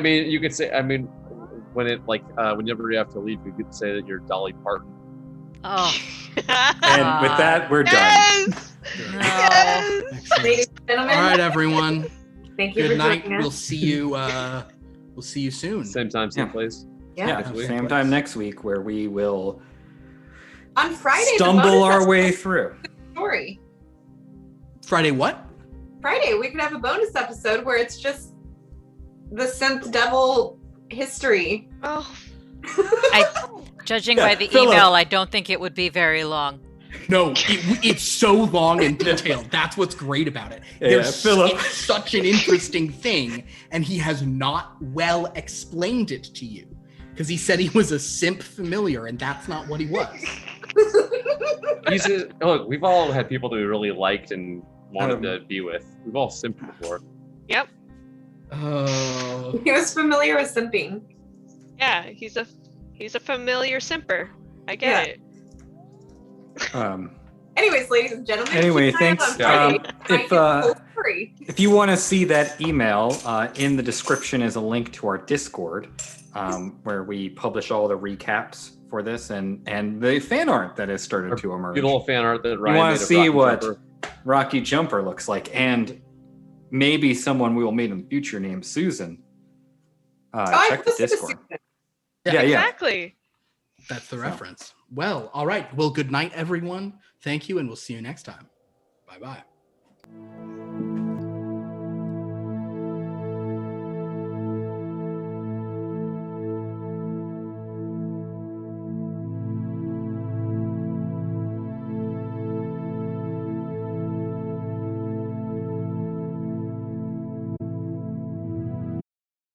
Whenever you have to leave, you could say that you're Dolly Parton. Oh, And with that, we're done. Yes. no. Yes. excellent. Ladies and gentlemen, All right, everyone. thank you Good for night. joining us. We'll see you. We'll see you soon. Same time, same Yeah. place. Yeah. Next week. Same time next week where we will On Friday, the stumble bonus our episode way through. story. Friday, what? Friday, we could have a bonus episode where it's just the synth devil history. Oh. Judging Yeah, by the Philip. email, I don't think it would be very long. No, it's so long and detailed. That's what's great about it. Yeah, Philip. It's such an interesting thing, and he has not well explained it to you because he said he was a simp familiar, and that's not what he was. Look, we've all had people that we really liked and wanted to be with. We've all simped before. Yep. Oh, He was familiar with simping. Yeah, he's a familiar simper. I get it. Anyways, ladies and gentlemen. Anyway, keep an eye out thanks. on Friday. If, Find your full story. If you want to see that email, in the description is a link to our Discord, where we publish all the recaps for this and the fan art that has started to emerge. Beautiful fan art that Ryan wanna made of see Rocky what- Jumper. Rocky Jumper looks like, and maybe someone we will meet in the future named Susan. Check the listened to Discord. Susan. Yeah, yeah. Exactly. that's the reference. Well, all right. Well, good night, everyone. Thank you, and we'll see you next time. Bye-bye.